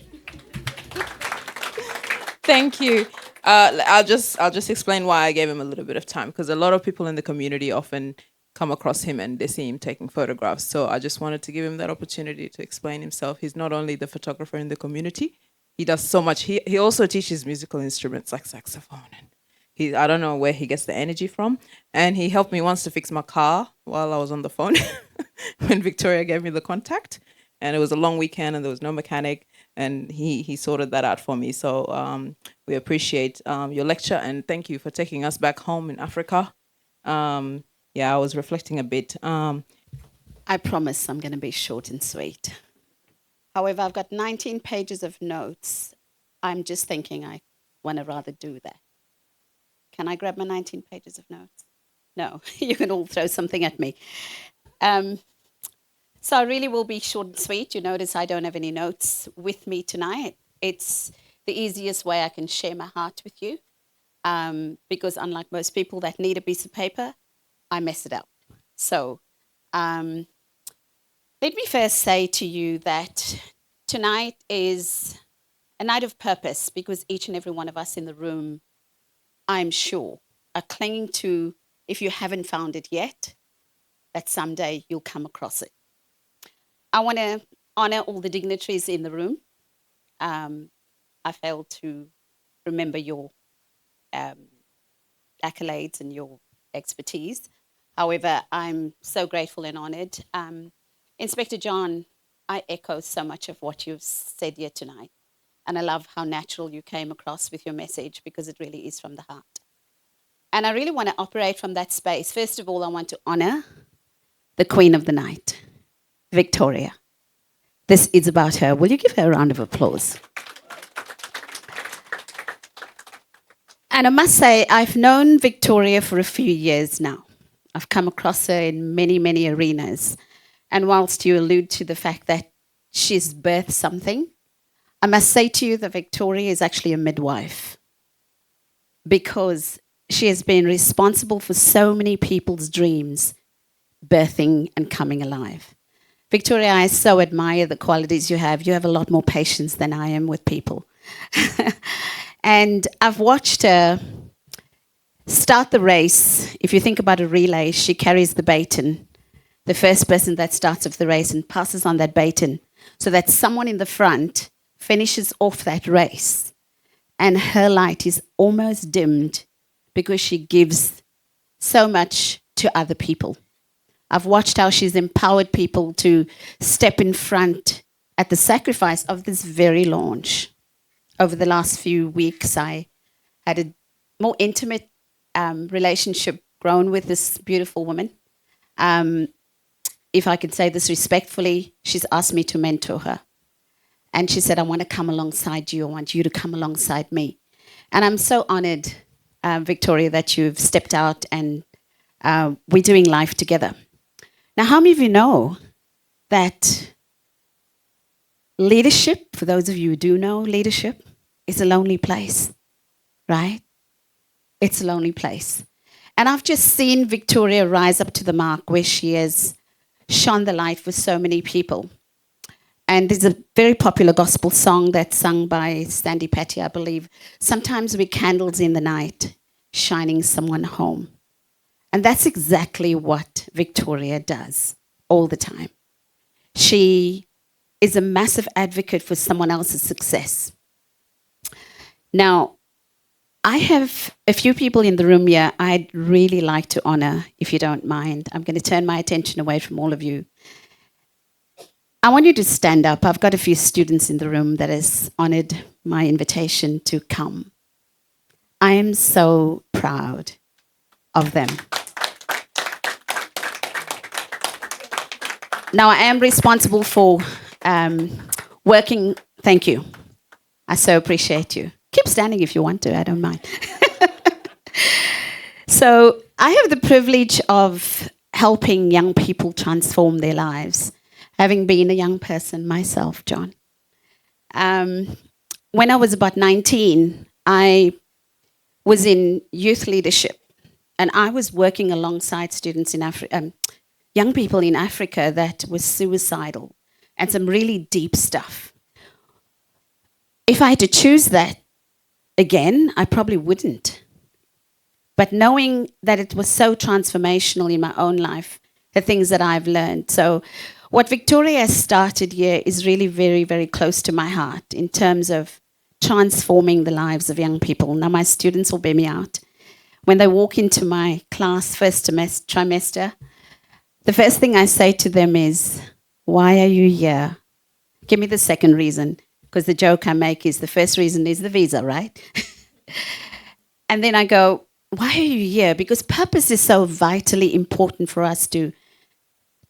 Thank you. I'll just explain why I gave him a little bit of time, because a lot of people in the community often come across him and they see him taking photographs. So I just wanted to give him that opportunity to explain himself. He's not only the photographer in the community, he does so much. He also teaches musical instruments like saxophone. And I don't know where he gets the energy from. And he helped me once to fix my car while I was on the phone when Victoria gave me the contact. And it was a long weekend and there was no mechanic. And he sorted that out for me. So we appreciate your lecture and thank you for taking us back home in Africa. Yeah, I was reflecting a bit. I promise I'm going to be short and sweet. However, I've got 19 pages of notes. I'm just thinking I want to rather do that. Can I grab my 19 pages of notes? No, you can all throw something at me. So I really will be short and sweet. You notice I don't have any notes with me tonight. It's the easiest way I can share my heart with you, because unlike most people that need a piece of paper, I mess it up. So let me first say to you that tonight is a night of purpose, because each and every one of us in the room, I'm sure, are clinging to, if you haven't found it yet, that someday you'll come across it. I want to honor all the dignitaries in the room. I failed to remember your accolades and your expertise. However, I'm so grateful and honoured. Inspector John, I echo so much of what you've said here tonight. And I love how natural you came across with your message, because it really is from the heart. And I really want to operate from that space. First of all, I want to honour the Queen of the Night, Victoria. This is about her. Will you give her a round of applause? And I must say, I've known Victoria for a few years now. I've come across her in many, many arenas. And whilst you allude to the fact that she's birthed something, I must say to you that Victoria is actually a midwife, because she has been responsible for so many people's dreams birthing and coming alive. Victoria, I so admire the qualities you have. You have a lot more patience than I am with people. And I've watched her start the race. If you think about a relay, she carries the baton, the first person that starts off the race, and passes on that baton so that someone in the front finishes off that race. And her light is almost dimmed because she gives so much to other people. I've watched how she's empowered people to step in front at the sacrifice of this very launch. Over the last few weeks, I had a more intimate relationship grown with this beautiful woman. If I could say this respectfully, she's asked me to mentor her. And she said, I want to come alongside you. I want you to come alongside me. And I'm so honored, Victoria, that you've stepped out and we're doing life together. Now, how many of you know that leadership, for those of you who do know leadership, is a lonely place, right? It's a lonely place. And I've just seen Victoria rise up to the mark where she has shone the light for so many people. And there's a very popular gospel song that's sung by Sandy Patty, I believe. Sometimes we're candles in the night, shining someone home. And that's exactly what Victoria does all the time. She is a massive advocate for someone else's success. Now, I have a few people in the room here I'd really like to honour, if you don't mind. I'm going to turn my attention away from all of you. I want you to stand up. I've got a few students in the room that has honoured my invitation to come. I am so proud of them. Now, I am responsible for working. Thank you. I so appreciate you. Keep standing if you want to. I don't mind. So I have the privilege of helping young people transform their lives, having been a young person myself, John. When I was about 19, I was in youth leadership, and I was working alongside students in Africa, young people in Africa that were suicidal and some really deep stuff. If I had to choose that again, I probably wouldn't. But knowing that it was so transformational in my own life, the things that I've learned. So what Victoria has started here is really very, very close to my heart in terms of transforming the lives of young people. Now, my students will bear me out. When they walk into my class first trimester, the first thing I say to them is, why are you here? Give me the second reason, because the joke I make is the first reason is the visa, right? And then I go, why are you here? Because purpose is so vitally important for us to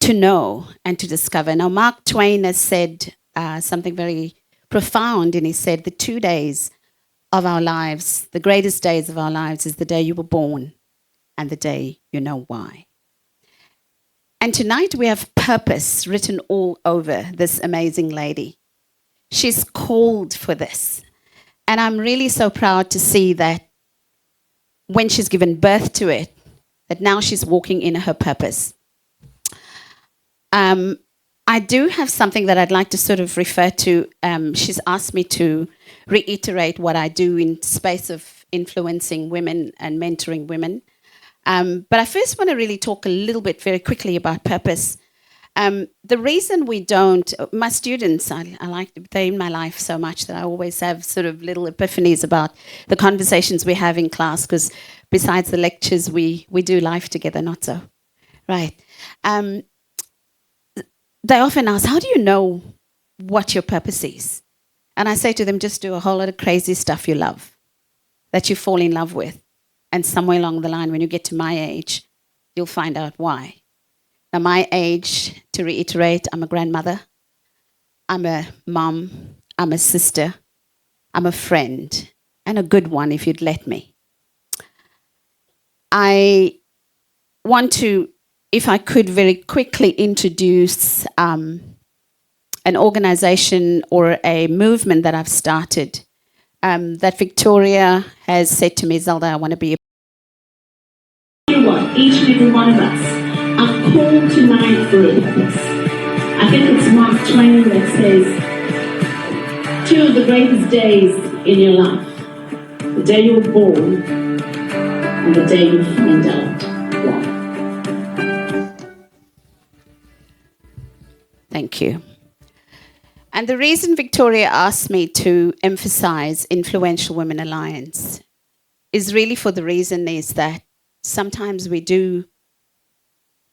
know and to discover. Now, Mark Twain has said something very profound, and he said, the 2 days of our lives, the greatest days of our lives, is the day you were born and the day you know why. And tonight we have purpose written all over this amazing lady. She's called for this. And I'm really so proud to see that when she's given birth to it, that now she's walking in her purpose. I do have something that I'd like to sort of refer to. She's asked me to reiterate what I do in space of influencing women and mentoring women. But I first want to really talk a little bit very quickly about purpose. The reason we don't, my students, I like, they're in my life so much that I always have sort of little epiphanies about the conversations we have in class, because besides the lectures, we do life together, not so. Right. They often ask, how do you know what your purpose is? And I say to them, just do a whole lot of crazy stuff you love, that you fall in love with. And somewhere along the line, when you get to my age, you'll find out why. Now, my age, to reiterate, I'm a grandmother, I'm a mum, I'm a sister, I'm a friend, and a good one if you'd let me. I want to, if I could very quickly introduce an organization or a movement that I've started, that Victoria has said to me, Zelda, I want to be a... Each and every one of us are called tonight for a purpose. I think it's Mark Twain that says, two of the greatest days in your life, the day you were born and the day you find out why. Thank you. And the reason Victoria asked me to emphasize Influential Women Alliance is really for the reason is that sometimes we do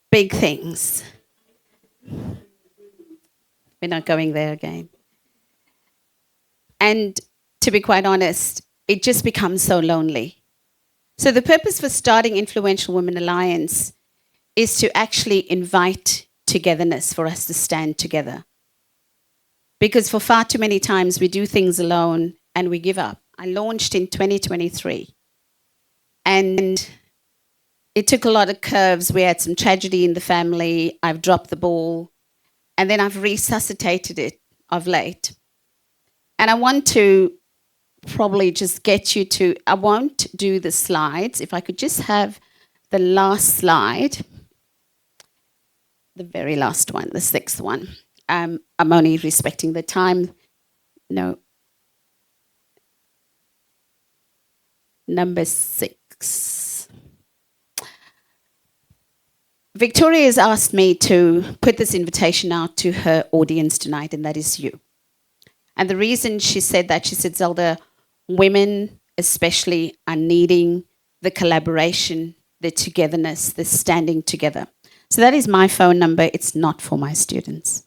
big things. We're not going there again. And to be quite honest, it just becomes so lonely. So the purpose for starting Influential Women Alliance is to actually invite togetherness, for us to stand together. Because for far too many times we do things alone and we give up. I launched in 2023 and it took a lot of curves. We had some tragedy in the family. I've dropped the ball and then I've resuscitated it of late. And I want to probably just get you to, I won't do the slides. If I could just have the last slide, the very last one, the sixth one. I'm only respecting the time. No. Number 6. Victoria has asked me to put this invitation out to her audience tonight, and that is you. And the reason she said that, she said, Zelda, women especially are needing the collaboration, the togetherness, the standing together. So that is my phone number. It's not for my students.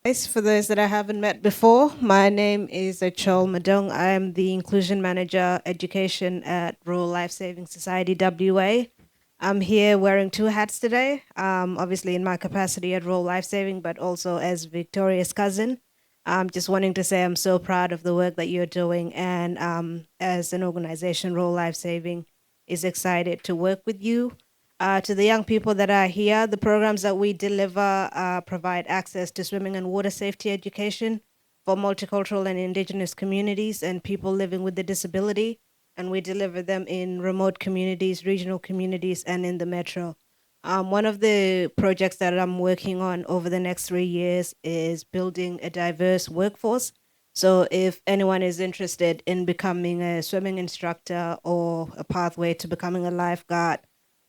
For those that I haven't met before, my name is Achol Madong. I am the Inclusion Manager Education at Rural Life Saving Society WA. I'm here wearing 2 hats today, obviously in my capacity at Rural Life Saving, but also as Victoria's cousin. Just wanting to say I'm so proud of the work that you're doing, and as an organization, Rural Life Saving is excited to work with you. To the young people that are here, the programs that we deliver provide access to swimming and water safety education for multicultural and Indigenous communities and people living with a disability. And we deliver them in remote communities, regional communities, and in the metro. One of the projects that I'm working on over the next 3 years is building a diverse workforce. So if anyone is interested in becoming a swimming instructor or a pathway to becoming a lifeguard,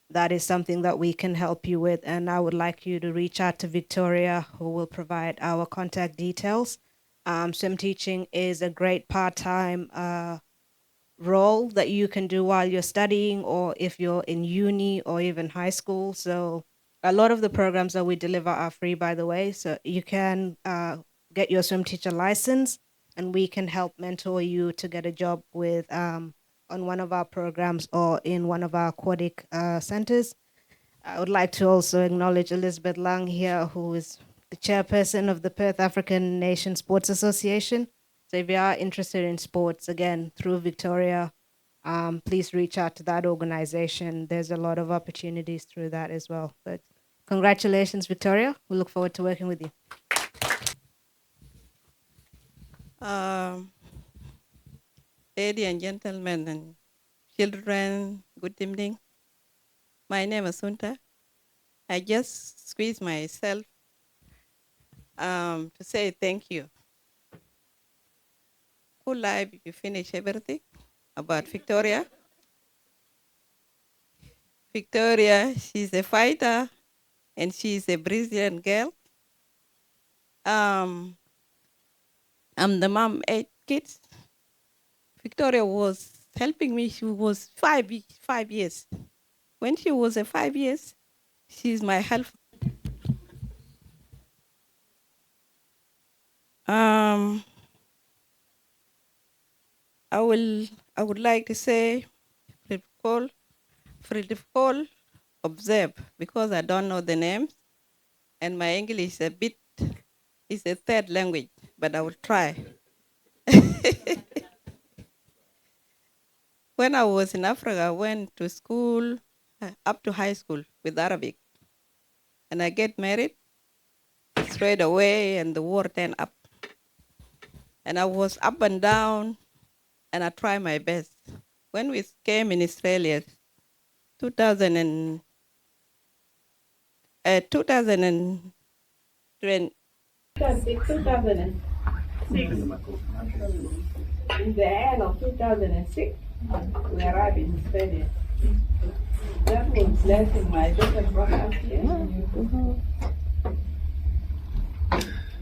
that is something that we can help you with. And I would like you to reach out to Victoria, who will provide our contact details. Swim teaching is a great part-time role that you can do while you're studying, or if you're in uni or even high school. So a lot of the programs that we deliver are free, by the way. So you can get your swim teacher license and we can help mentor you to get a job with on one of our programs or in one of our aquatic centers. I would like to also acknowledge Elizabeth Lang here, who is the chairperson of the Perth African Nation Sports Association. So if you are interested in sports, again, through Victoria, please reach out to that organization. There's a lot of opportunities through that as well. But congratulations, Victoria. We look forward to working with you. Ladies and gentlemen and children, good evening. My name is Sunta. I just squeezed myself to say thank you. Koollife, you finish everything about Victoria. Victoria, she's a fighter and she's a Brazilian girl. I'm the mom, 8 kids. Victoria was helping me. She was 5 years. When she was 5 years, she's my helper. I would like to say Perthphotoshoot, observe, because I don't know the names, and my English is a third language, but I will try. When I was in Africa, I went to school, up to high school with Arabic, and I get married straight away, and the war turned up. And I was up and down, and I tried my best. When we came in Australia, 2000 2006, in the end of 2006, we arrived in Australia. That was blessing. My daughter brought us here.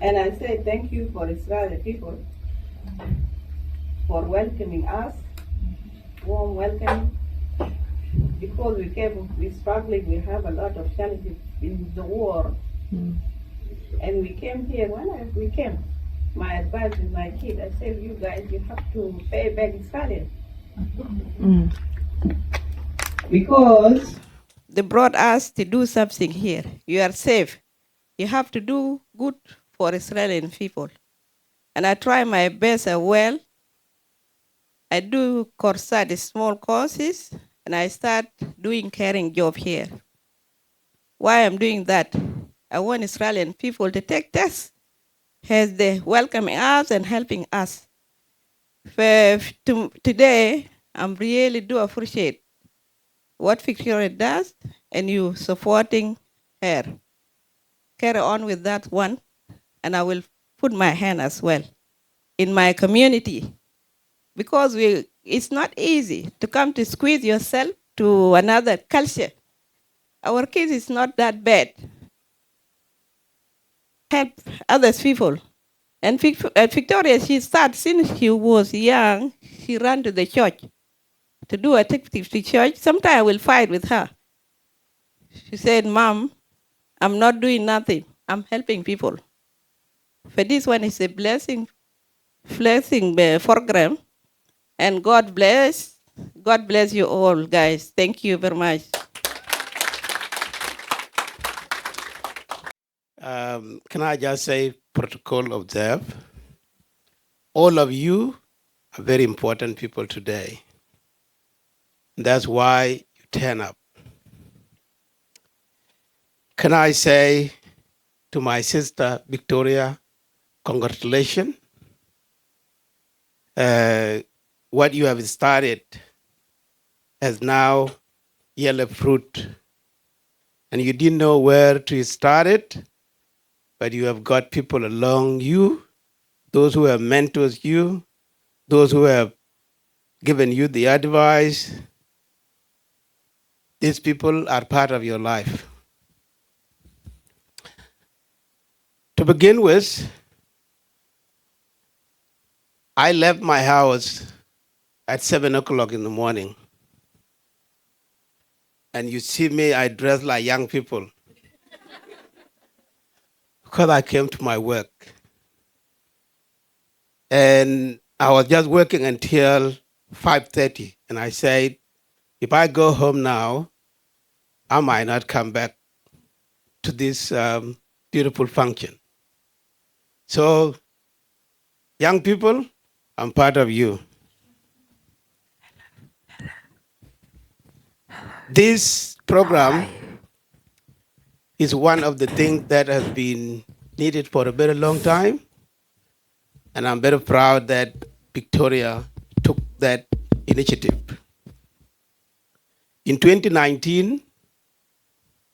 And I say thank you for Israeli people for welcoming us, warm welcome. Because we came, we struggling, we have a lot of challenges in the war. And we came here, we came, my advice with my kid, I said, you guys, you have to pay back Israel. Because they brought us to do something here. You are safe. You have to do good for Israeli people. And I try my best as well. I do corsade, small courses, and I start doing caring job here. Why I'm doing that? I want Australian people to take tests as they welcoming us and helping us. Today, I'm really do appreciate what Victoria does and you supporting her. Carry on with that one, and I will put my hand as well in my community, because it's not easy to come to squeeze yourself to another culture. Our kids is not that bad. Help others people. And Victoria, she started since she was young. She ran to the church to do a activity to church. Sometimes I will fight with her. She said, Mom, I'm not doing nothing. I'm helping people. For this one is a blessing program. And God bless you all, guys. Thank you very much. Can I just say, protocol observe? All of you are very important people today. That's why you turn up. Can I say to my sister, Victoria, congratulations. What you have started has now yielded fruit. And you didn't know where to start it, but you have got people along you, those who have mentored you, those who have given you the advice. These people are part of your life. To begin with, I left my house at 7 o'clock in the morning. And you see me, I dress like young people. Because I came to my work. And I was just working until 5:30. And I said, if I go home now, I might not come back to this beautiful function. So, young people, I'm part of you. This program is one of the things that has been needed for a very long time. And I'm very proud that Victoria took that initiative. In 2019,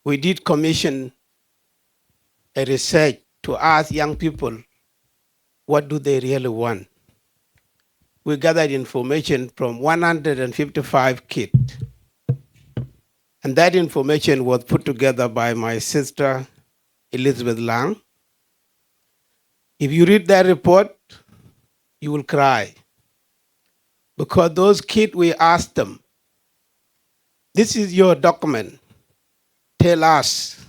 we did commission a research to ask young people, what do they really want? We gathered information from 155 kids. And that information was put together by my sister, Elizabeth Lang. If you read that report, you will cry. Because those kids, we asked them, this is your document. Tell us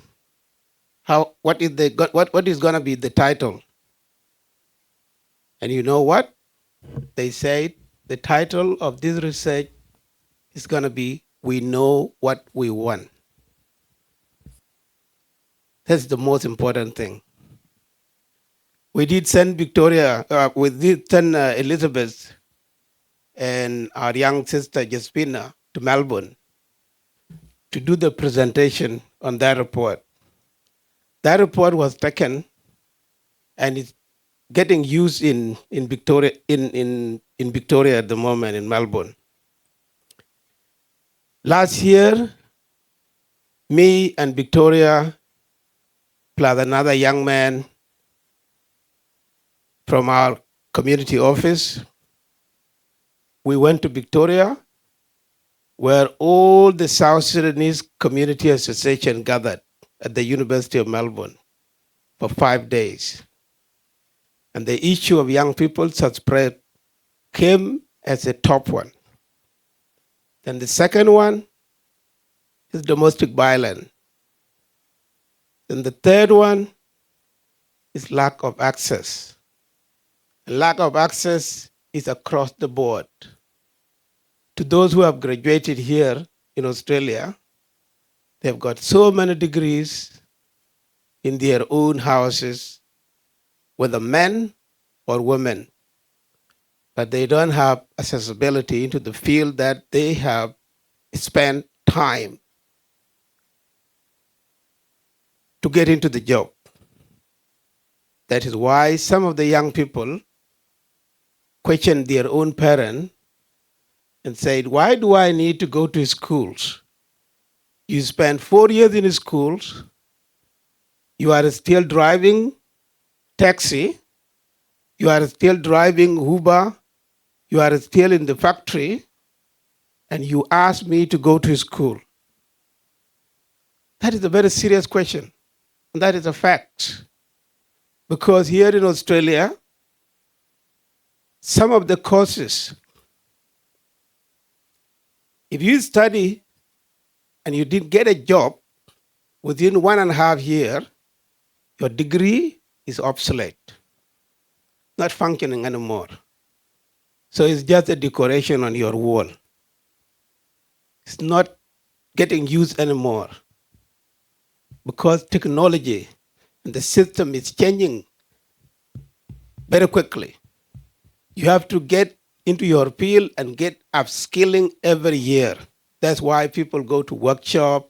what is going to be the title. And you know what? They said the title of this research is going to be, We Know What We Want. That's the most important thing. We did send Elizabeth and our young sister Jaspina to Melbourne to do the presentation on that report. That report was taken and it's getting used in Victoria in Victoria at the moment, in Melbourne. Last year, me and Victoria plus another young man from our community office, we went to Victoria, where all the South Sudanese Community Association gathered at the University of Melbourne for 5 days. And the issue of young people spread came as a top one. Then the second one is domestic violence. Then the third one is lack of access. Lack of access is across the board. To those who have graduated here in Australia, they've got so many degrees in their own houses, whether men or women, but they don't have accessibility into the field that they have spent time to get into the job. That is why some of the young people question their own parents and said, why do I need to go to schools? You spend 4 years in schools, you are still driving taxi, you are still driving Uber, you are still in the factory, and you ask me to go to school. That is a very serious question, and that is a fact. Because here in Australia, some of the courses, if you study and you didn't get a job within 1.5 years, your degree is obsolete, not functioning anymore. So it's just a decoration on your wall. It's not getting used anymore because technology and the system is changing very quickly. You have to get into your field and get upskilling every year. That's why people go to workshop,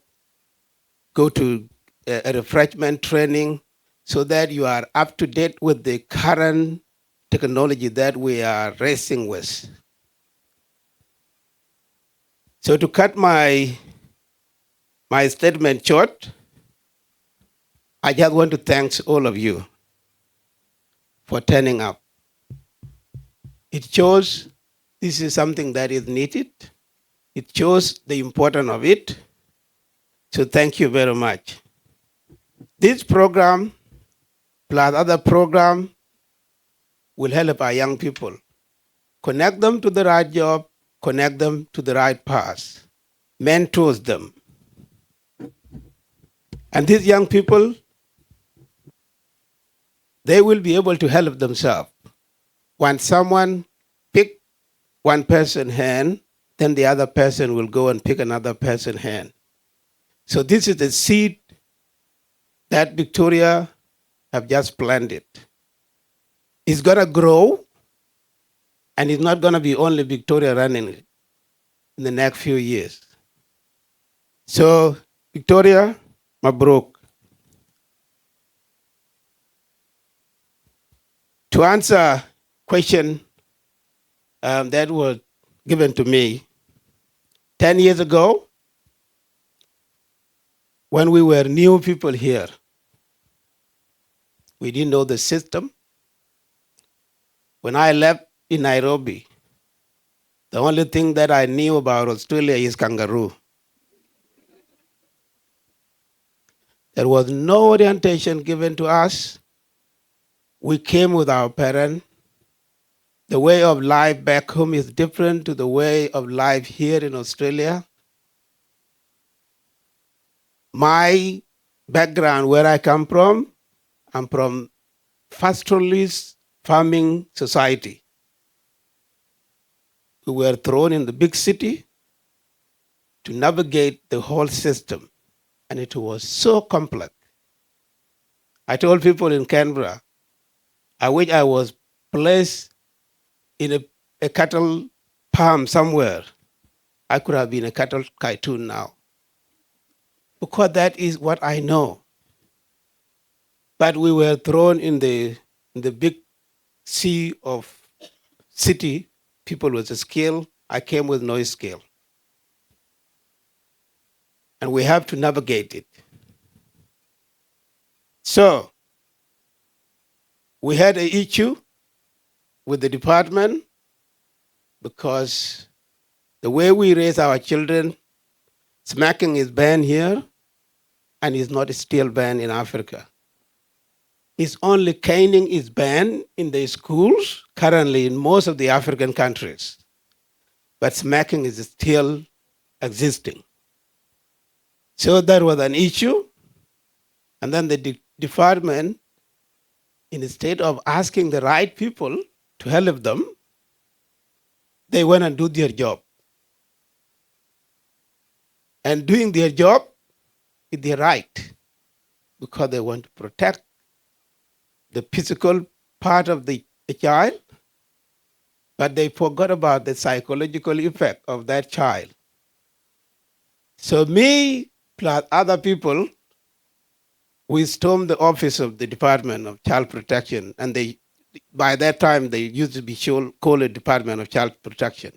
go to a refreshment training, so that you are up to date with the current technology that we are racing with. So to cut my statement short, I just want to thank all of you for turning up. It shows this is something that is needed. It shows the importance of it. So thank you very much. This program, plus other program, will help our young people. Connect them to the right job, connect them to the right path, mentors them. And these young people, they will be able to help themselves. When someone pick one person's hand, then the other person will go and pick another person's hand. So this is the seed that Victoria have just planted. It's going to grow, and it's not going to be only Victoria running it in the next few years. So, Victoria, Mabruk. To answer question that was given to me 10 years ago, when we were new people here, we didn't know the system. When I left in Nairobi, the only thing that I knew about Australia is kangaroo. There was no orientation given to us. We came with our parents. The way of life back home is different to the way of life here in Australia. My background, where I come from, I'm from pastoralist farming society. We were thrown in the big city to navigate the whole system, and it was so complex. I told people in Canberra, I wish I was placed in a cattle farm somewhere. I could have been a cattle cartoon now, because that is what I know. But we were thrown in the big sea of city, people with a skill. I came with no skill. And we have to navigate it. So we had an issue with the department because the way we raise our children, smacking is banned here and is not still banned in Africa. It's only caning is banned in the schools currently in most of the African countries, but smacking is still existing. So that was an issue. And then the department, instead of asking the right people to help them, they went and do their job. And doing their job is their right, because they want to protect the physical part of the child, but they forgot about the psychological effect of that child. So me plus other people, we stormed the office of the Department of Child Protection, and by that time they used to be called the Department of Child Protection.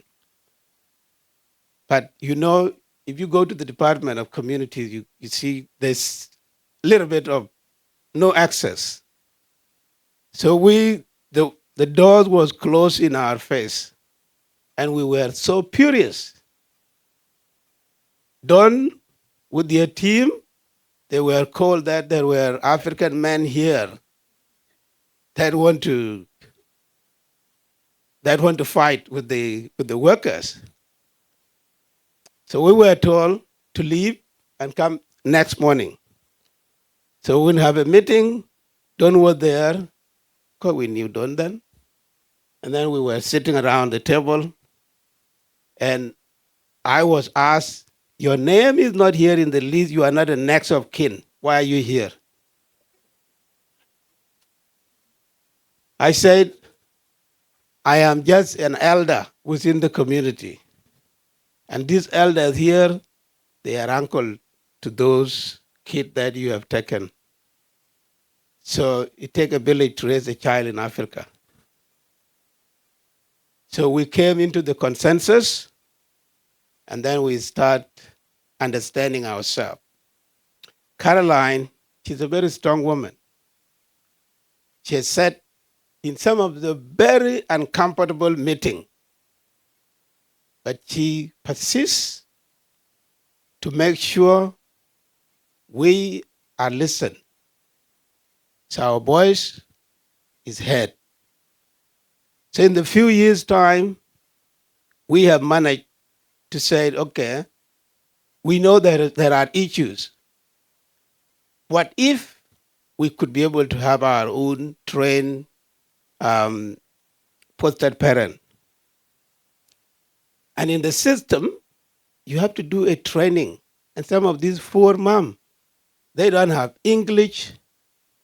But you know, if you go to the Department of Communities, you see there's a little bit of no access. So the doors was closed in our face, and we were so furious. Done with their team, they were called that there were African men here that want to fight with the workers. So we were told to leave and come next morning. So we have a meeting. Don was there, because we knew Don then. And then we were sitting around the table, and I was asked, your name is not here in the list. You are not a next of kin. Why are you here? I said, I am just an elder within the community. And these elders here, they are uncle to those kids that you have taken. So it takes a village to raise a child in Africa. So we came into the consensus, and then we start understanding ourselves. Caroline, she's a very strong woman. She has said in some of the very uncomfortable meetings, but she persists to make sure we are listened. So our voice is heard. So in the few years' time, we have managed to say, okay, we know that there are issues. What if we could be able to have our own trained foster parent? And in the system, you have to do a training. And some of these poor moms, they don't have English.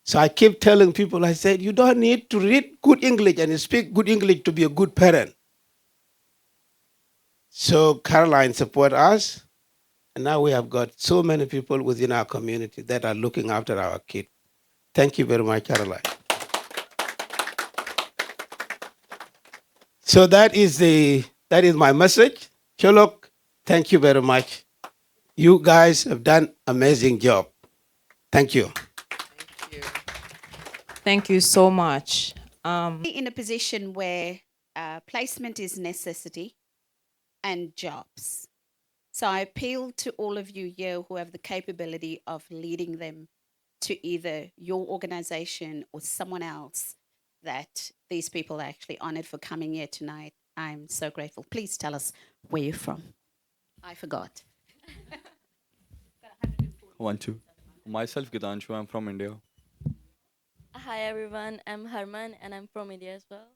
So I keep telling people, I said, you don't need to read good English and speak good English to be a good parent. So Caroline support us. And now we have got so many people within our community that are looking after our kids. Thank you very much, Caroline. So that is my message. Sherlock, thank you very much. You guys have done amazing job. Thank you. Thank you so much. In a position where placement is necessity and jobs. So I appeal to all of you here who have the capability of leading them to either your organization or someone else that these people are actually honored for coming here tonight. I'm so grateful. Please tell us where you're from. I forgot. 1, 2. Myself, Gidanshu, I'm from India. Hi everyone, I'm Harman and I'm from India as well.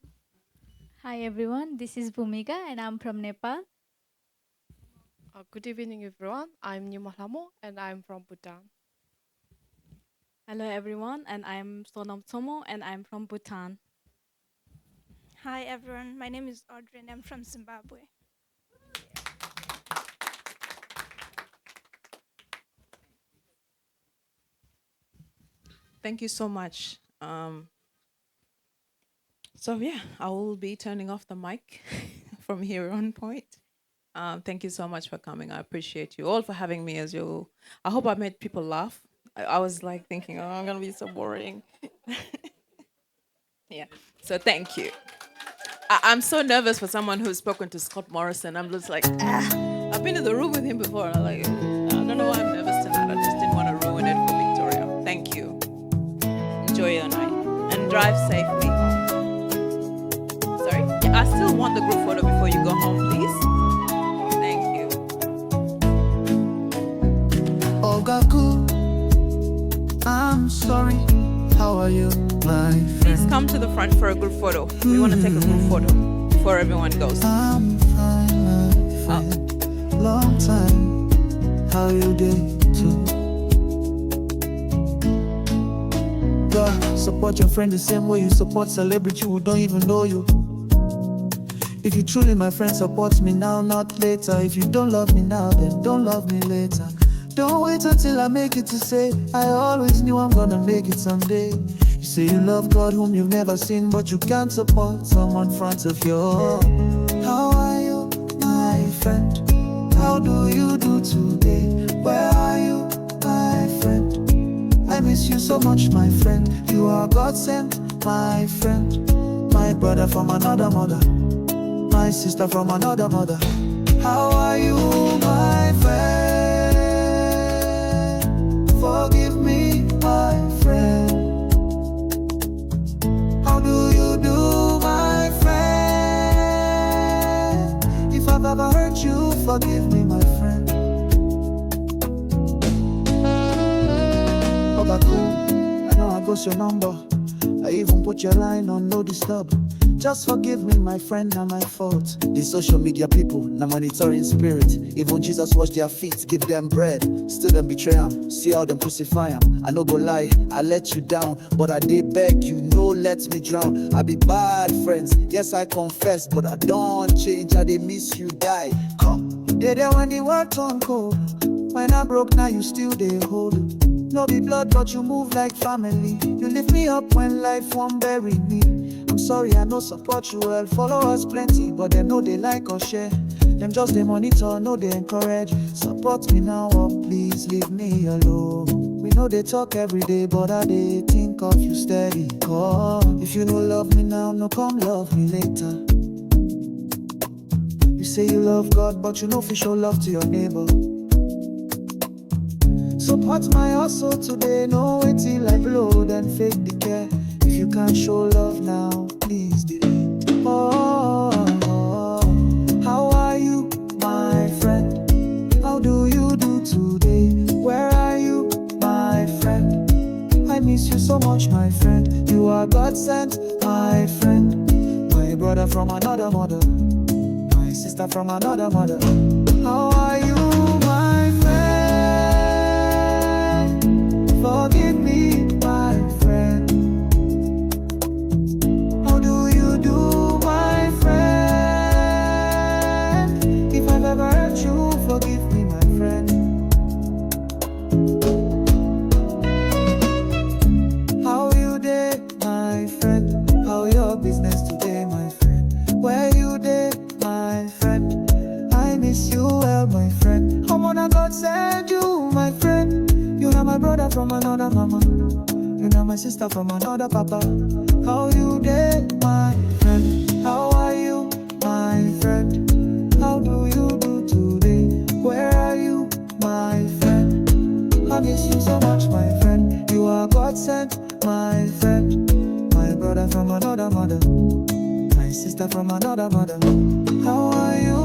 Hi everyone, this is Bhumika and I'm from Nepal. Good evening everyone, I'm Nyumalamo and I'm from Bhutan. Hello everyone, and I'm Sonam Somo and I'm from Bhutan. Hi everyone, my name is Audrey and I'm from Zimbabwe. Thank you so much. So yeah, I will be turning off the mic from here on point. Thank you so much for coming. I appreciate you all for having me as you. I hope I made people laugh. I was like thinking, oh, I'm gonna be so boring. Yeah. So thank you. I'm so nervous for someone who's spoken to Scott Morrison. I'm just like, I've been in the room with him before. I don't know why I'm nervous tonight. I just didn't want to ruin it for Victoria. Thank you. Enjoy your night and drive safely home. Sorry? Yeah, I still want the group photo before you go home, please. Thank you. Ogaku, I'm sorry. How are you, my friend? Please come to the front for a group photo. We want to take a group photo before everyone goes. I'm fine, my friend. Long time. How you doing too? God, support your friend the same way you support celebrity who don't even know you. If you truly my friend, support me now, not later. If you don't love me now, then don't love me later. Don't wait until I make it to say I always knew I'm gonna make it someday. You say you love God whom you've never seen, but you can't support someone in front of you. How are you, my friend? How do you do today? Where are you, my friend? I miss you so much, my friend. You are God sent, my friend. My brother from another mother, my sister from another mother. How are you, my friend? Forgive me, my friend. How do you do, my friend? If I've ever hurt you, forgive me, my friend. Ogaku, I know I got your number. I even put your line on no disturb. Just forgive me, my friend, not my fault. The social media people, na monitoring spirit. Even Jesus washed their feet, give them bread. Still them betray them, see how them crucify them. I no go lie, I let you down, but I did beg you, no let me drown. I be bad friends, yes I confess, but I don't change, I did miss you die. Come, you did there when the world turned cold. When I broke, now you still dey hold. No be blood, but you move like family. You lift me up when life won't bury me. I'm sorry, I no support you well. Followers plenty, but them no they like or share. Them just they monitor, no they encourage. Support me now, or please leave me alone. We know they talk every day, but I they think of you steady. Call. If you no love me now, no come love me later. You say you love God, but you know fi show love to your neighbor. Support my hustle today, no wait till I blow, then fake the care. If you can't show love now, please delay. Oh, how are you, my friend? How do you do today? Where are you, my friend? I miss you so much, my friend. You are God sent, my friend. My brother from another mother, my sister from another mother. How are you, my friend? Forgive me, my friend. How do you do, my friend? If I've ever hurt you, forgive me, my friend. How you dey, my friend? How your business today, my friend? Where you dey, my friend? I miss you well, my friend. How wanna God send you, my friend? You are my brother from another mama. You are my sister from another papa. How you dey, my friend? How are you, my friend? How do you do today? Where are you, my friend? I miss you so much, my friend. You are God sent my friend, my brother from another mother, my sister from another mother. How are you?